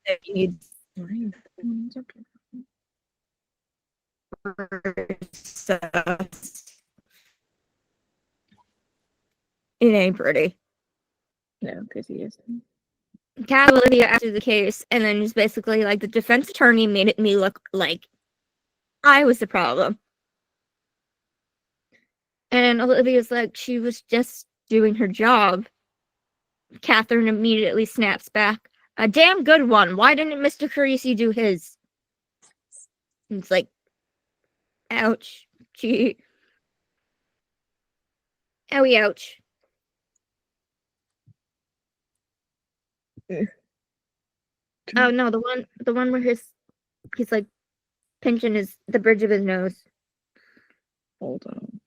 It ain't pretty. No, because he is. Olivia after the case, and then just basically like the defense attorney made me look like I was the problem. And Olivia's like, she was just doing her job. Catherine immediately snaps back. A damn good one. Why didn't Mr. Carice do his? It's like, ouch. Gee. Owie, ouch. Oh no, the one where he's like pinching the bridge of his nose. Hold on.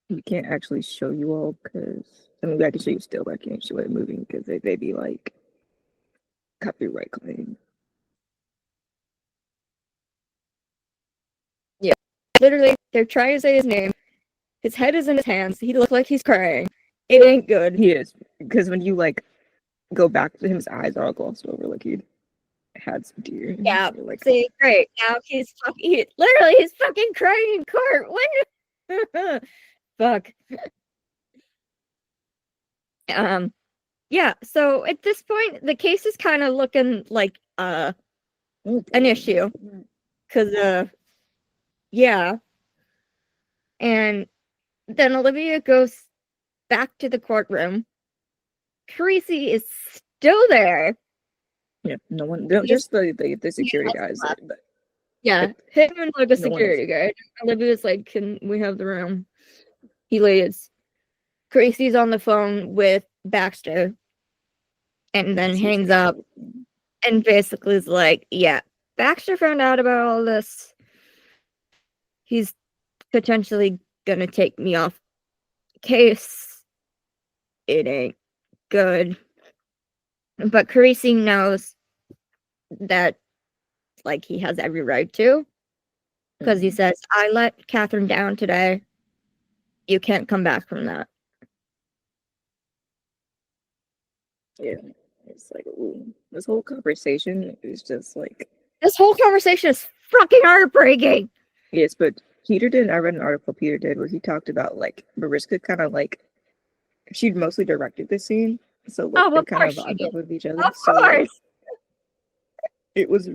We can't actually show you all because I can show you still, but I can't show it moving because they be like copyright claim. Yeah, literally, they're trying to say his name. His head is in his hands. He looks like he's crying. It ain't good. He is, because when you like go back to him, his eyes are all glossed over, like he had some tears. Yeah, like, see, great. Now he's fucking. Literally, he's fucking crying in court. When? Fuck. Yeah. So at this point, the case is kind of looking like an issue, because Yeah. And then Olivia goes back to the courtroom. Creasy is still there. Yeah, no one, just the security guys. Yeah, him and like a no security guard. Olivia's like, "Can we have the room?" He leaves. Creasy's on the phone with Baxter, and then hangs up, and basically is like, "Yeah, Baxter found out about all this. He's potentially gonna take me off case. It ain't good." But Creasy knows that, like, he has every right to, because he says, "I let Catherine down today. You can't come back from that." Yeah, it's like, ooh, this whole conversation is just like, this whole conversation is fucking heartbreaking. Yes, but Peter did. I read an article Peter did where he talked about like Mariska kind of like she mostly directed the scene, so like they kind of vibe off of each other. Of so course. like, it was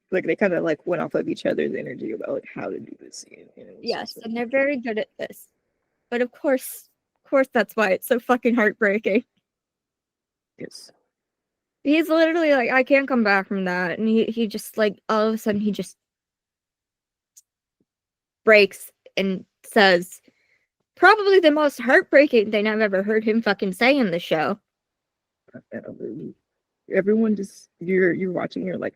like they kind of like went off of each other's energy about like how to do this scene. Yes, and they're very good at this. But of course, that's why it's so fucking heartbreaking. Yes. He's literally like, "I can't come back from that," and he just like all of a sudden he just breaks and says probably the most heartbreaking thing I've ever heard him fucking say in the show. Everyone just you're watching. You're like,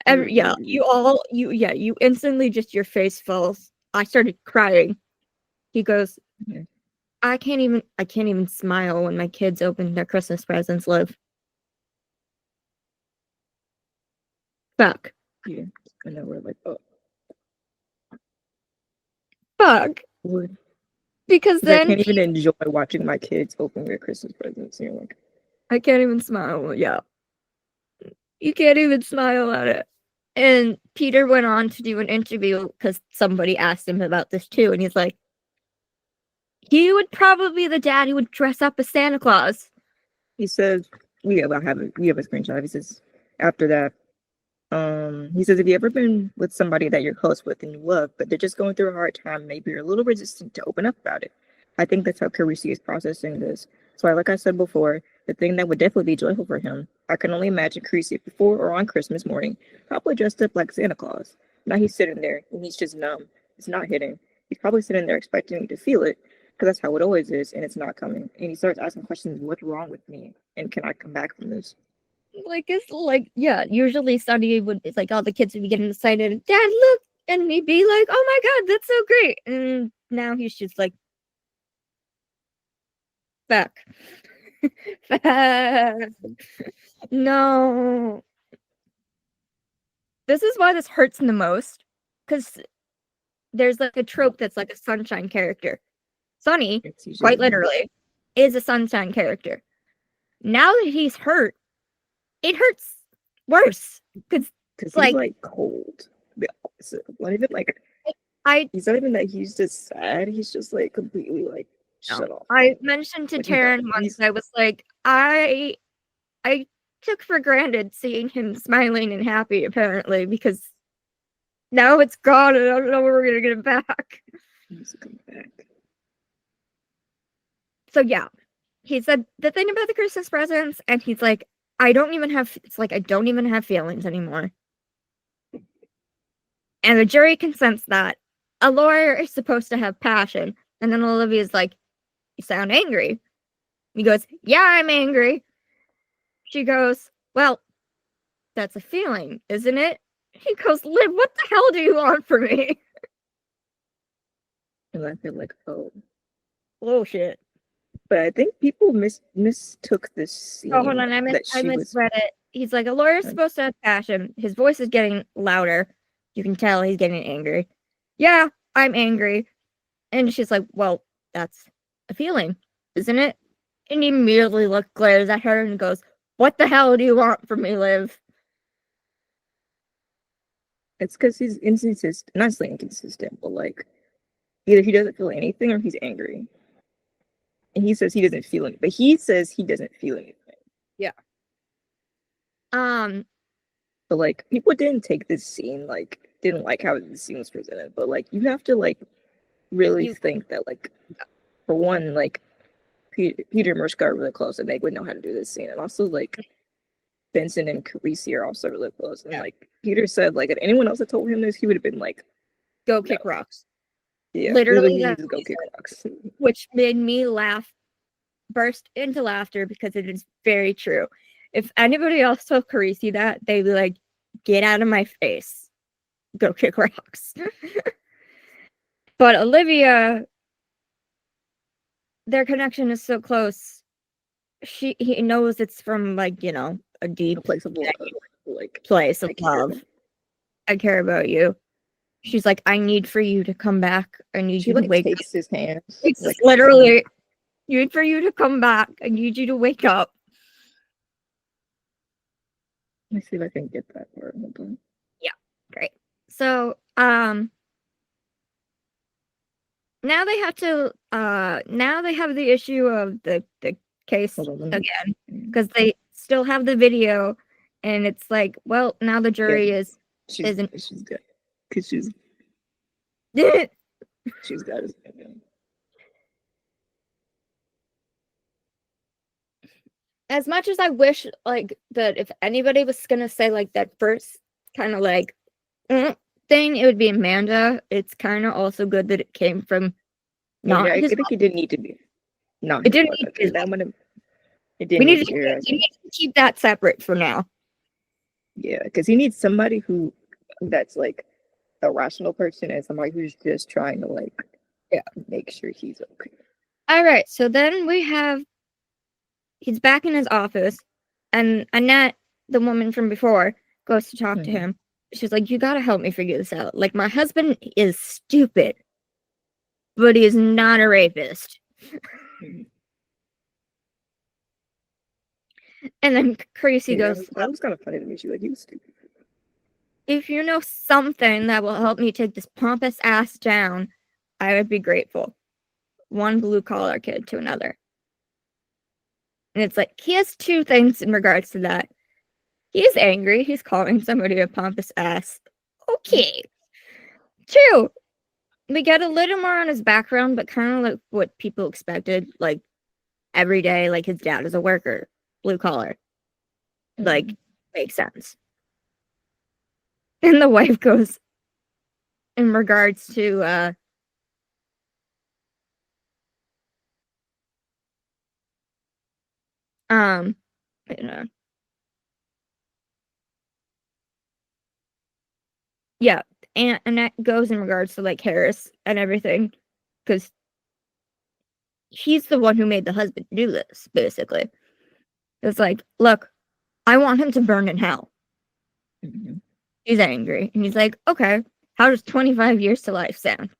you instantly just your face falls. I started crying. He goes, okay. I can't even smile when my kids open their Christmas presents, Liv. Fuck. Yeah, and then we're like, oh, fuck. what? Because then I can't even enjoy watching my kids open their Christmas presents. And you're like, I can't even smile. Yeah, you can't even smile at it. And Peter went on to do an interview because somebody asked him about this too, and he's like, he would probably be the dad who would dress up as Santa Claus. He says, we have a screenshot. He says, after that, he says, if you ever been with somebody that you're close with and you love, but they're just going through a hard time, maybe you're a little resistant to open up about it. I think that's how Carisi is processing this. So, like I said before, the thing that would definitely be joyful for him, I can only imagine Carisi before or on Christmas morning, probably dressed up like Santa Claus. Now he's sitting there and he's just numb. It's not hitting. He's probably sitting there expecting to feel it, because that's how it always is, and it's not coming. And he starts asking questions, what's wrong with me? And can I come back from this? Like, it's like, yeah, usually Sunny would, it's like all the kids would be getting excited, Dad, look, and he'd be like, oh my god, that's so great. And now he's just like, fuck. No. This is why this hurts the most, because there's like a trope that's like a sunshine character. Sunny, quite literally, is a sunshine character. Now that he's hurt, it hurts worse. Because he's like cold. It's not even like he's not even that he's just sad. He's just like completely like shut off. I mentioned to Terryn once, I was like, I took for granted seeing him smiling and happy, apparently, because now it's gone and I don't know where we're gonna get it back. He's coming back. So yeah, he said the thing about the Christmas presents, and he's like, I don't even have feelings anymore. And the jury can sense that. A lawyer is supposed to have passion. And then Olivia's like, you sound angry. He goes, yeah, I'm angry. She goes, well, that's a feeling, isn't it? He goes, Liv, what the hell do you want from me? And I feel like, oh shit. But I think people mistook this scene. Oh, hold on, I misread it. He's like, a lawyer's supposed to have passion. His voice is getting louder. You can tell he's getting angry. Yeah, I'm angry. And she's like, well, that's a feeling, isn't it? And he immediately glares at her and goes, what the hell do you want from me, Liv? It's because he's inconsistent, not saying inconsistent, but like either he doesn't feel anything or he's angry. And he says he doesn't feel anything, but he says he doesn't feel anything. Yeah. But like people didn't take this scene like didn't like how the scene was presented, but like you have to like really think that like for one, like Peter and Mariska are really close and they would know how to do this scene, and also like Benson and Carisi are also really close, and like Peter said, like if anyone else had told him this, he would have been like, "Go kick rocks." Yeah, Literally, he needs to go kick rocks, which made me burst into laughter because it is very true. If anybody else told Carisi that, they'd be like, "Get out of my face, go kick rocks." But Olivia, their connection is so close. He knows it's from like, you know, a deep place of love, like place of love. I care about you. She's like, I need for you to come back. I need you to wake up. She takes his hand. It's like, literally, need for you to come back. I need you to wake up. Let me see if I can get that part. Yeah, great. So, now they have to, now they have the issue of the case again, because they still have the video, and it's like, well, now the jury she's good, because she's got his opinion. As much as I wish, like, that if anybody was gonna say like that first kind of like thing, it would be Amanda. It's kind of also good that it came from not. I think it didn't need to be. No, it didn't need to. That one. It We didn't need to to keep that separate for now. Yeah, because he needs somebody that's like a rational person and somebody who's just trying to like make sure he's okay. All right, so then he's back in his office, and Annette, the woman from before, goes to talk to him. She's like, you gotta help me figure this out. Like, my husband is stupid, but he is not a rapist. And then Carisi goes, that was kind of funny to me. She's like, you stupid. If you know something that will help me take this pompous ass down, I would be grateful. One blue-collar kid to another. And it's like, he has two things in regards to that. He's angry. He's calling somebody a pompous ass. Okay. Two, we get a little more on his background, but kind of like what people expected. Like, every day, like, his dad is a worker. Blue collar. Like, makes sense. And the wife goes, in regards to, you know, yeah, and that goes in regards to like Harris and everything, because he's the one who made the husband do this, basically. It's like, look, I want him to burn in hell. He's angry, and he's like, okay, how does 25 years to life sound?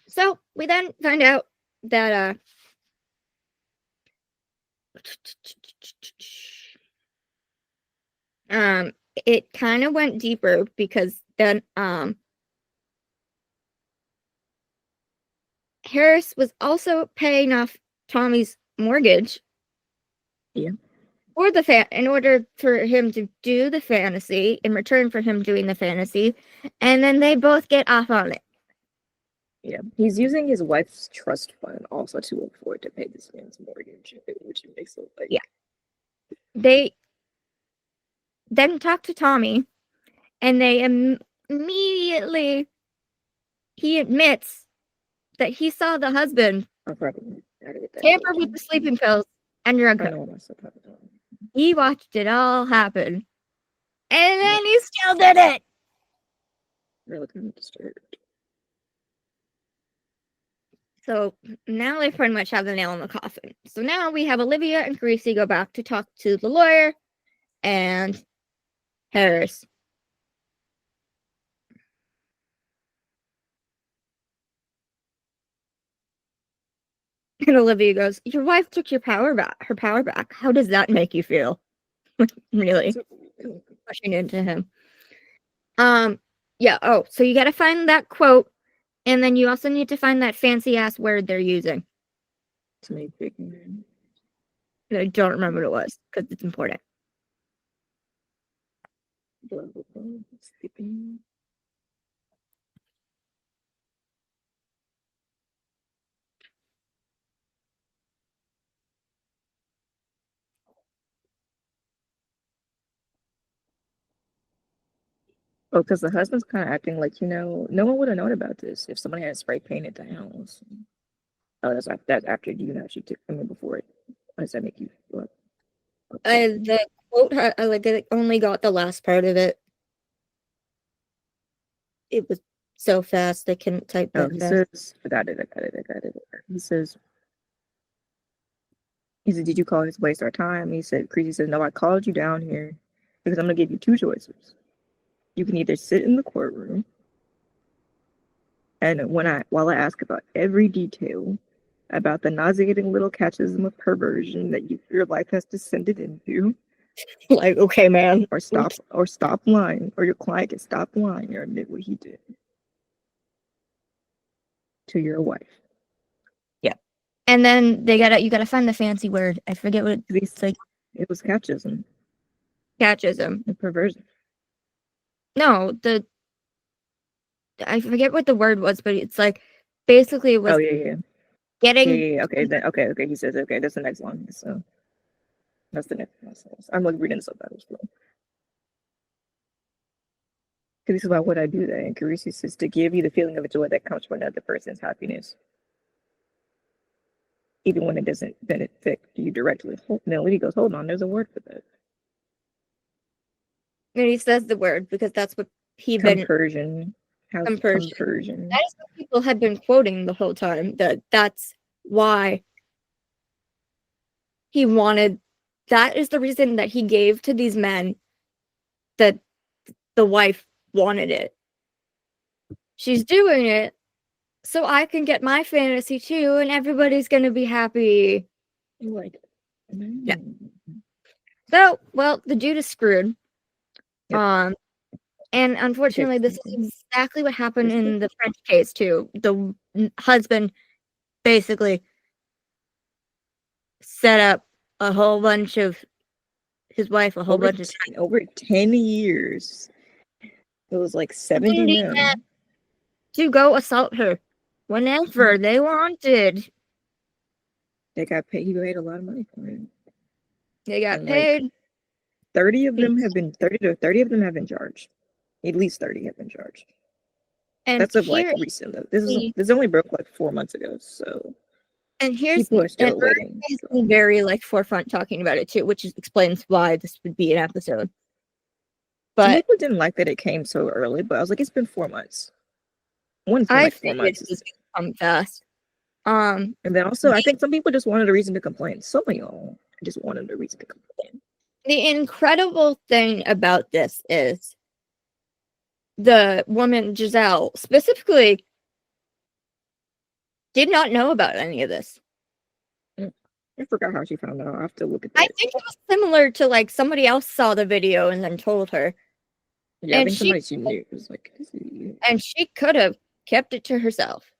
So we then find out that it kind of went deeper because then Harris was also paying off Tommy's mortgage. Yeah. For the in order for him to do the fantasy, in return for him doing the fantasy, and then they both get off on it. Yeah, he's using his wife's trust fund also to afford to pay this man's mortgage, which makes it like They then talk to Tommy, and they immediately he admits that he saw the husband tamper with the sleeping pills and drug him. He watched it all happen, and then he still did it. Really kind of disturbed. So now they pretty much have the nail in the coffin. So now we have Olivia and Carisi go back to talk to the lawyer and Harris. And Olivia goes, your wife took her power back. How does that make you feel? Really pushing into him. Yeah, so you gotta find that quote, and then you also need to find that fancy ass word they're using. I don't remember what it was, because it's important. blah, blah, blah. Skipping. Oh, because the husband's kind of acting like, no one would have known about this if somebody had spray painted the house. Oh, that's after you actually took, before it. How does that make you feel? The quote, I only got the last part of it. It was so fast, I couldn't type Oh, that he fast. says, I got it. He said, did you call this waste our time? He said, Creasy says, no, I called you down here because I'm going to give you two choices. You can either sit in the courtroom and while I ask about every detail about the nauseating little catchism of perversion that your life has descended into. Like, okay, man. Or stop lying, or your client can stop lying or admit what he did to your wife. Yeah. And then you gotta find the fancy word. I forget what it's like. It was catchism. Catchism. And perversion. No, I forget what the word was, but it's like basically it was getting Okay, okay. He says, okay, that's the next one. So that's the next one. I'm like reading the subtitles. Because this is why would I do that? And Carisi says to give you the feeling of joy that comes from another person's happiness, even when it doesn't benefit you directly. No, he goes, hold on, there's a word for that. And he says the word because that's what Compersion. Compersion. That is what people have been quoting the whole time. That's why he wanted. That is the reason that he gave to these men that the wife wanted it. She's doing it so I can get my fantasy too, and everybody's gonna be happy. Like, yeah. So, well, the dude is screwed. Yep. And unfortunately, this is exactly what happened in the French case too. The husband basically set up a whole bunch of his wife, a whole bunch of time. Over 10 years. It was like 70 men to go assault her whenever they wanted. They got paid. He paid a lot of money for it. They got paid. Like 30 of them have been 30 of them have been charged. At least 30 have been charged. And that's of like recent though. This only broke like 4 months ago. So and here's people are still waiting. Very like forefront talking about it too, which explains why this would be an episode. But some people didn't like that it came so early, but I was like, it's been 4 months. I like 4 months. It's come fast. And then also, I think some people just wanted a reason to complain. Some of y'all just wanted a reason to complain. The incredible thing about this is the woman, Giselle, specifically did not know about any of this. I forgot how she found out. I have to look at that. I think it was similar to like somebody else saw the video and then told her. Yeah, and I think somebody she knew. It was like, and she could have kept it to herself.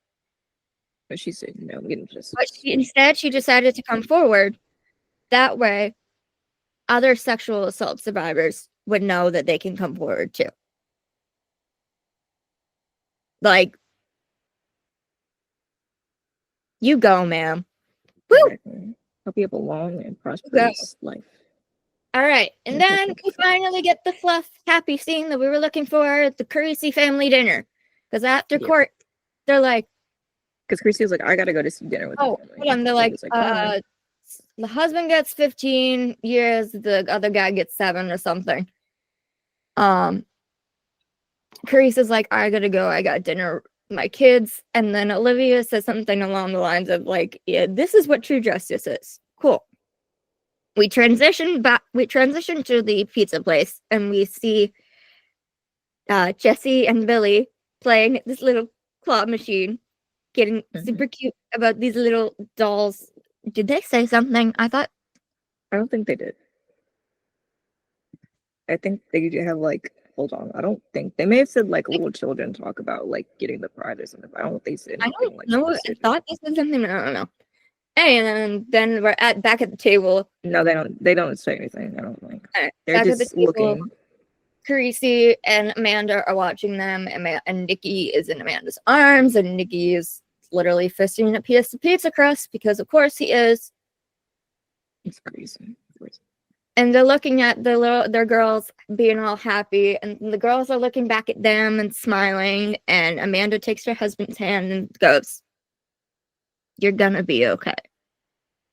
But she said, no, but instead, she decided to come forward. That way, other sexual assault survivors would know that they can come forward too. Like, you go, ma'am. Woo! Exactly. Hope you have a long and prosperous life. All right, and then we finally get the fluff, happy scene that we were looking for at the Carisi family dinner. Because after court, they're like, because Chrissy was like, I gotta go to see dinner with the family. And they're like, the husband gets 15 years, the other guy gets 7 or something. Carisa's like, I gotta go, I got dinner with my kids. And then Olivia says something along the lines of like, yeah, this is what true justice is. Cool. We transition to the pizza place and we see Jesse and Billy playing this little claw machine, getting super cute about these little dolls. Did they say something? I don't think they did. I think they have like, hold on. I don't think they may have said like little children talk about like getting the pride or something. I don't think they said anything. I don't know. I thought they said something. I don't know. And then we're back at the table. No, they don't say anything. I don't think. They're just looking. Carisi and Amanda are watching them, and Nikki is in Amanda's arms, and Nikki is literally fisting a piece of pizza crust because, of course, he is. It's crazy. And they're looking at their girls being all happy, and the girls are looking back at them and smiling. And Amanda takes her husband's hand and goes, "You're gonna be okay."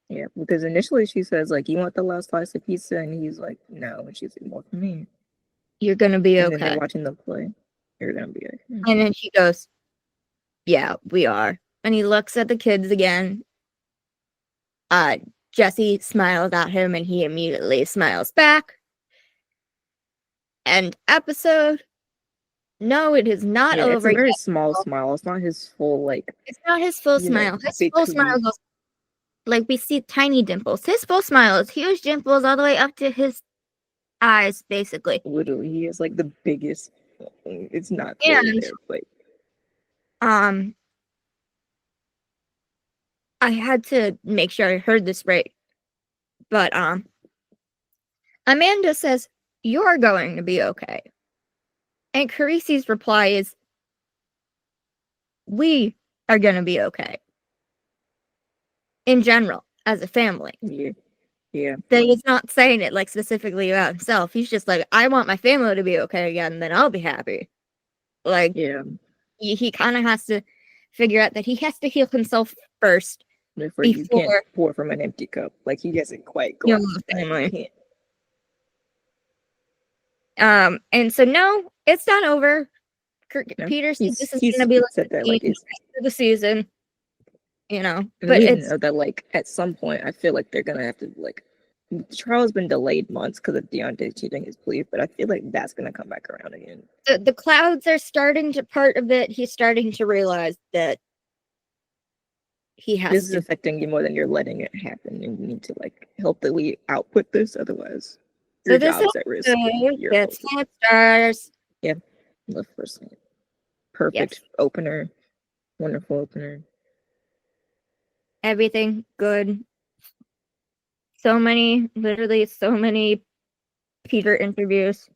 Yeah, because initially she says, like, "You want the last slice of pizza?" And he's like, "No." And she's like, "More for me." You're gonna be And then they're okay. watching them play. You're gonna be okay. And then she goes, "Yeah, we are." And he looks at the kids again. Jesse smiles at him, and he immediately smiles back. End episode. No, it is not Yeah, it's over a very yet. small smile. It's not his full, like, It's not his full you know, smile. His big full smile crease. goes, like, we see tiny dimples. His full smile is huge dimples all the way up to his eyes, basically. Literally, he has like the biggest. It's not fully And there, but I had to make sure I heard this right. But Amanda says, "You're going to be okay." And Carisi's reply is, "We are going to be okay." In general, as a family. yeah. That he's not saying it like specifically about himself. He's just like, "I want my family to be okay again, and then I'll be happy." Like, Yeah. He kind of has to figure out that he has to heal himself first Therefore, you can't pour from an empty cup. Like, he hasn't quite gone the family. And so no, it's not over. no, Peter said this is gonna be like the season, but it's that, like, at some point I feel like they're gonna have to, like, the trial's been delayed months because of Deontay cheating his plea, but I feel like that's gonna come back around again. The clouds are starting to part of it. He's starting to realize that he has this is affecting you more than you're letting it happen, and you need to, like, healthily output this, otherwise your job's at risk. Gets 5 stars. Yeah, the first one. Perfect opener, wonderful opener. Everything good. Literally so many Peter interviews.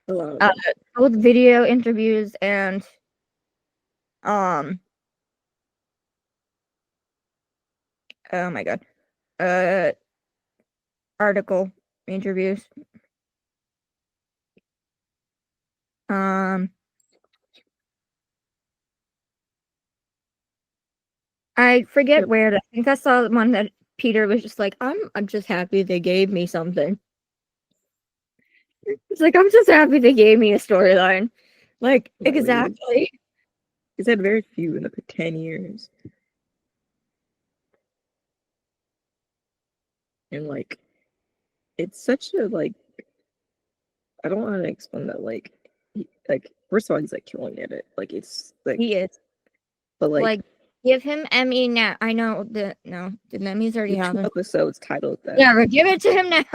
Both video interviews and oh my god. Article interviews. I forget where. I think I saw one that Peter was just like, I'm just happy they gave me something. It's like, I'm just happy they gave me a storyline. Like, exactly. He's had very few in the 10 years. And, like, it's such a, like, I don't want to explain that, like, first of all, he's, like, killing at it. Like, it's, like... He is. But, like... give him Emmy now. I know the Emmys already happened. Episodes titled that. Yeah, but give it to him now.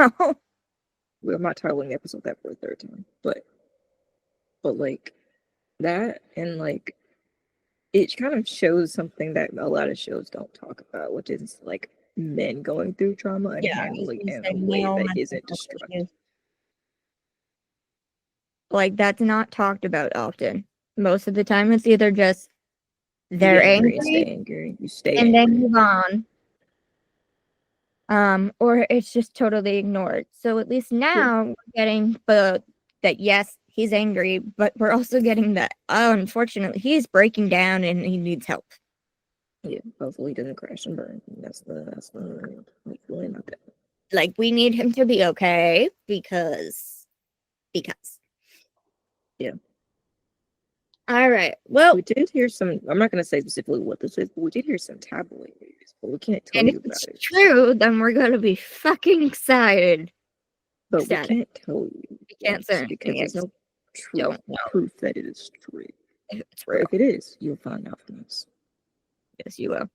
Well, I'm not titling the episode that for a third time. But, like, that, and, like, it kind of shows something that a lot of shows don't talk about, which is, like, men going through trauma and handling it in a way that isn't destructive. Like, that's not talked about often. Most of the time, it's either just they're angry, you stay and angry. then move on. Or it's just totally ignored. So at least now we're getting that yes, he's angry, but we're also getting that unfortunately he's breaking down and he needs help. Yeah, hopefully he doesn't crash and burn. That's hopefully not that. Like, we need him to be okay because. Yeah. All right. Well, we did hear some. I'm not going to say specifically what this is, but we did hear some tabloid news, but we can't tell you about it. If it's true, then we're going to be fucking excited. But we can't tell you. We can't say because there's no proof that it is true. If it's real. But if it is, you'll find out from us. Yes, you will.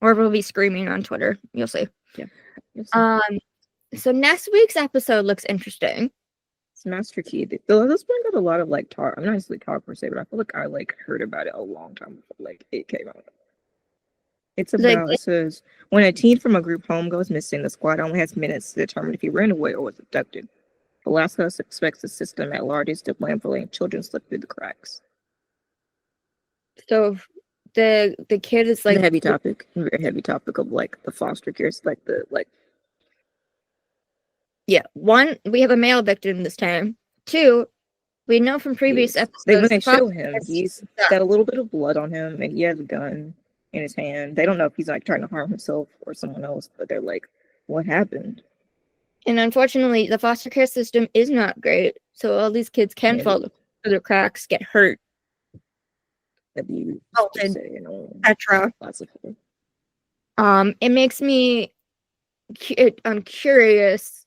Or we'll be screaming on Twitter. You'll see. Yeah. So next week's episode looks interesting. It's Master Key. This one got a lot of, like, talk. I'm not necessarily talk per se, but I feel like I, like, heard about it a long time before, like, it came out. It's about, it says, when a teen from a group home goes missing, the squad only has minutes to determine if he ran away or was abducted. Alaska expects the system at large is to blame for letting children slip through the cracks. So the kid is like a heavy topic, very heavy topic of like the foster care, like the like. Yeah, one, we have a male victim this time. Two, we know from previous episodes. When they show him, he's got a little bit of blood on him, and he has a gun in his hand. They don't know if he's like trying to harm himself or someone else, but they're like, "What happened?" And unfortunately, the foster care system is not great, so all these kids can fall through the cracks, get hurt, abused, etc. It makes me. I'm curious.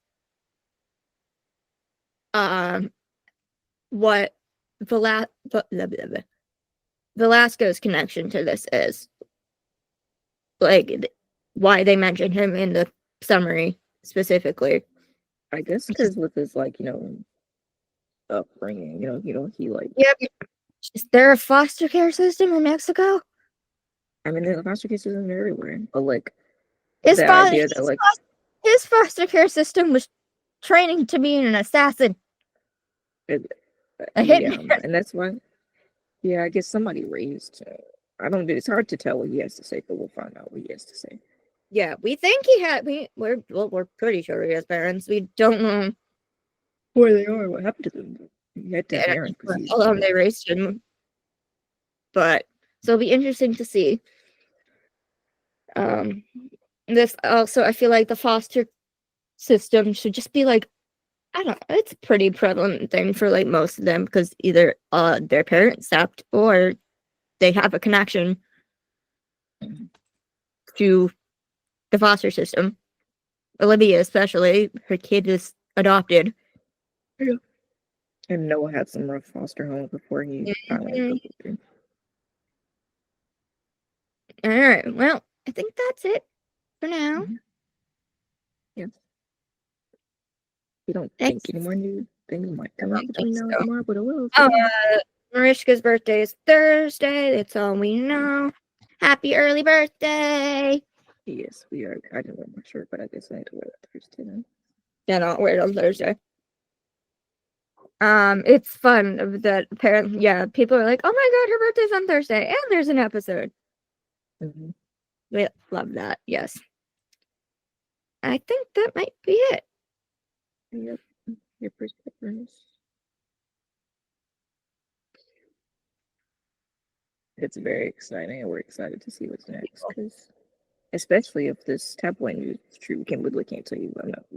What Velasco's connection to this is, like, why they mentioned him in the summary specifically. I guess because with his upbringing, he like. Yeah, is there a foster care system in Mexico? I mean, there's a foster care system everywhere, but like his foster care system was training to be an assassin. A hitman. And that's why. Yeah, I guess somebody raised. It's hard to tell what he has to say, but we'll find out what he has to say. Yeah, we think he had. We're pretty sure he has parents. We don't know where they are. What happened to them? He had to have parents. How long they raised him. But so it'll be interesting to see. This also, I feel like the foster system should just be like, I don't know, it's a pretty prevalent thing for like most of them because either their parents stopped or they have a connection to the foster system. Olivia, especially, her kid is adopted. Yeah. And Noah had some rough foster homes before he finally took it. All right. Well, I think that's it for now. Yes. We don't think any more new things might come out between now and tomorrow, but it will. Marishka's birthday is Thursday. That's all we know. Happy early birthday. Yes, we are. I didn't wear my shirt, but I guess I had to wear it Thursday then. Yeah, no, I'll wear it on Thursday. It's fun that apparently, people are like, oh my god, her birthday's on Thursday, and there's an episode. Mm-hmm. We love that, yes. I think that might be it. Yep. Your perspectives. It's very exciting, and we're excited to see what's next, because especially if this tabloid news is true, we literally can't tell you.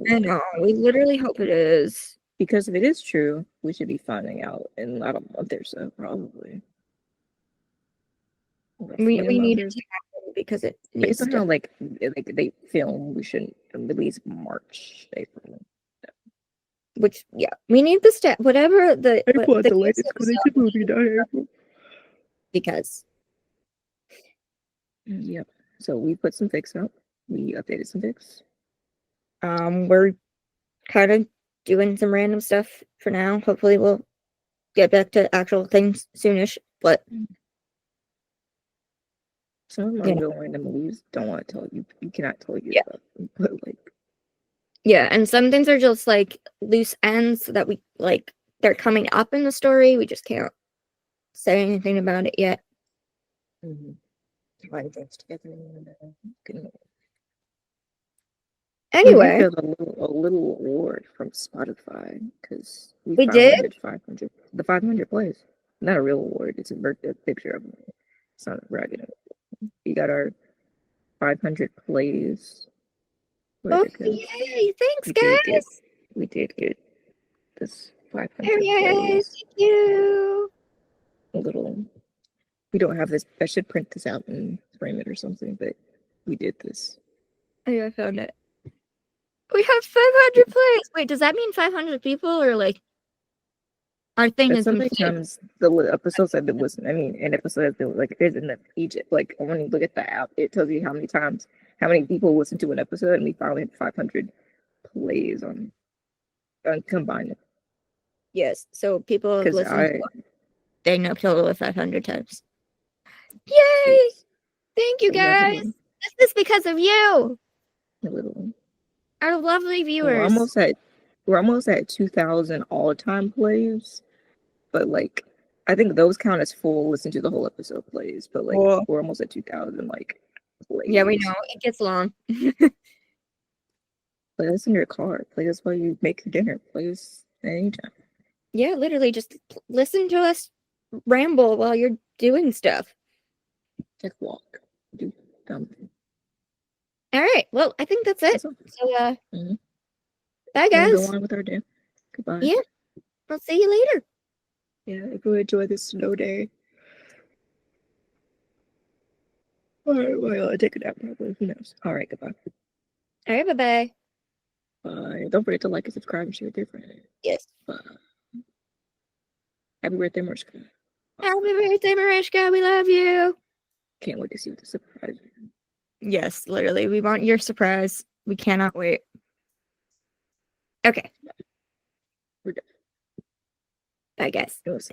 I know. We literally hope it is. Because if it is true, we should be finding out in about a month or so, probably. We need it to happen because it needs to. Somehow, like they film, we shouldn't release March, April. Which, we need the step, whatever the. April at the latest, because they should movie down April. Because. Yep. So we put some fics up. We updated some fics. We're kind of doing some random stuff for now. Hopefully we'll get back to actual things soonish, but some of them are real random. We just don't want to tell you. We cannot tell you about them, but like. Yeah, and some things are just like loose ends that we like. They're coming up in the story. We just can't say anything about it yet. Find things together. Anyway, we got a little award from Spotify because we did 500. The 500 plays. Not a real award. It's a picture of it. It's not bragging. We got our 500 plays. Oh, yay! Thanks, guys. We did get this 500 plays. Thank you. A little. We don't have this. I should print this out and frame it or something, but we did this. Oh, yeah, I found it. We have 500 plays. Wait, does that mean 500 people or like our thing is sometimes the episodes have been listened. I mean, an episode has been like there's in the Egypt. Like when you look at the app, it tells you how many people listen to an episode, and we finally had 500 plays on combined. Yes, so people have listened. They know total of 500 times. Yay! Yes. Thank you, guys. This is because of you. A little. Our lovely viewers. We're almost at we're almost at 2,000 all-time plays, but like I think those count as full listen to the whole episode plays, but like Cool. we're almost at 2,000 like plays. Yeah, we know it gets long. Play this in your car. Play this while you make your dinner. Play this anytime. Yeah, literally just listen to us ramble while you're doing stuff. Take a walk. Do something. All right. Well, I think that's it. That's all. So, Mhm. bye, We'll guys. go on with our day. Goodbye. Yeah. I'll see you later. Yeah, if you enjoy this snow day. Alright, well, I'll take a nap probably. Who knows? Alright, goodbye. All right. Bye-bye. Bye. Don't forget to like and subscribe and share with your friends. Yes. Bye. Happy birthday, Mariska. Happy birthday, Mariska. We love you. Can't wait to see what the surprise is. Yes, literally. We want your surprise. We cannot wait. Okay. We're done. Bye, guys. It was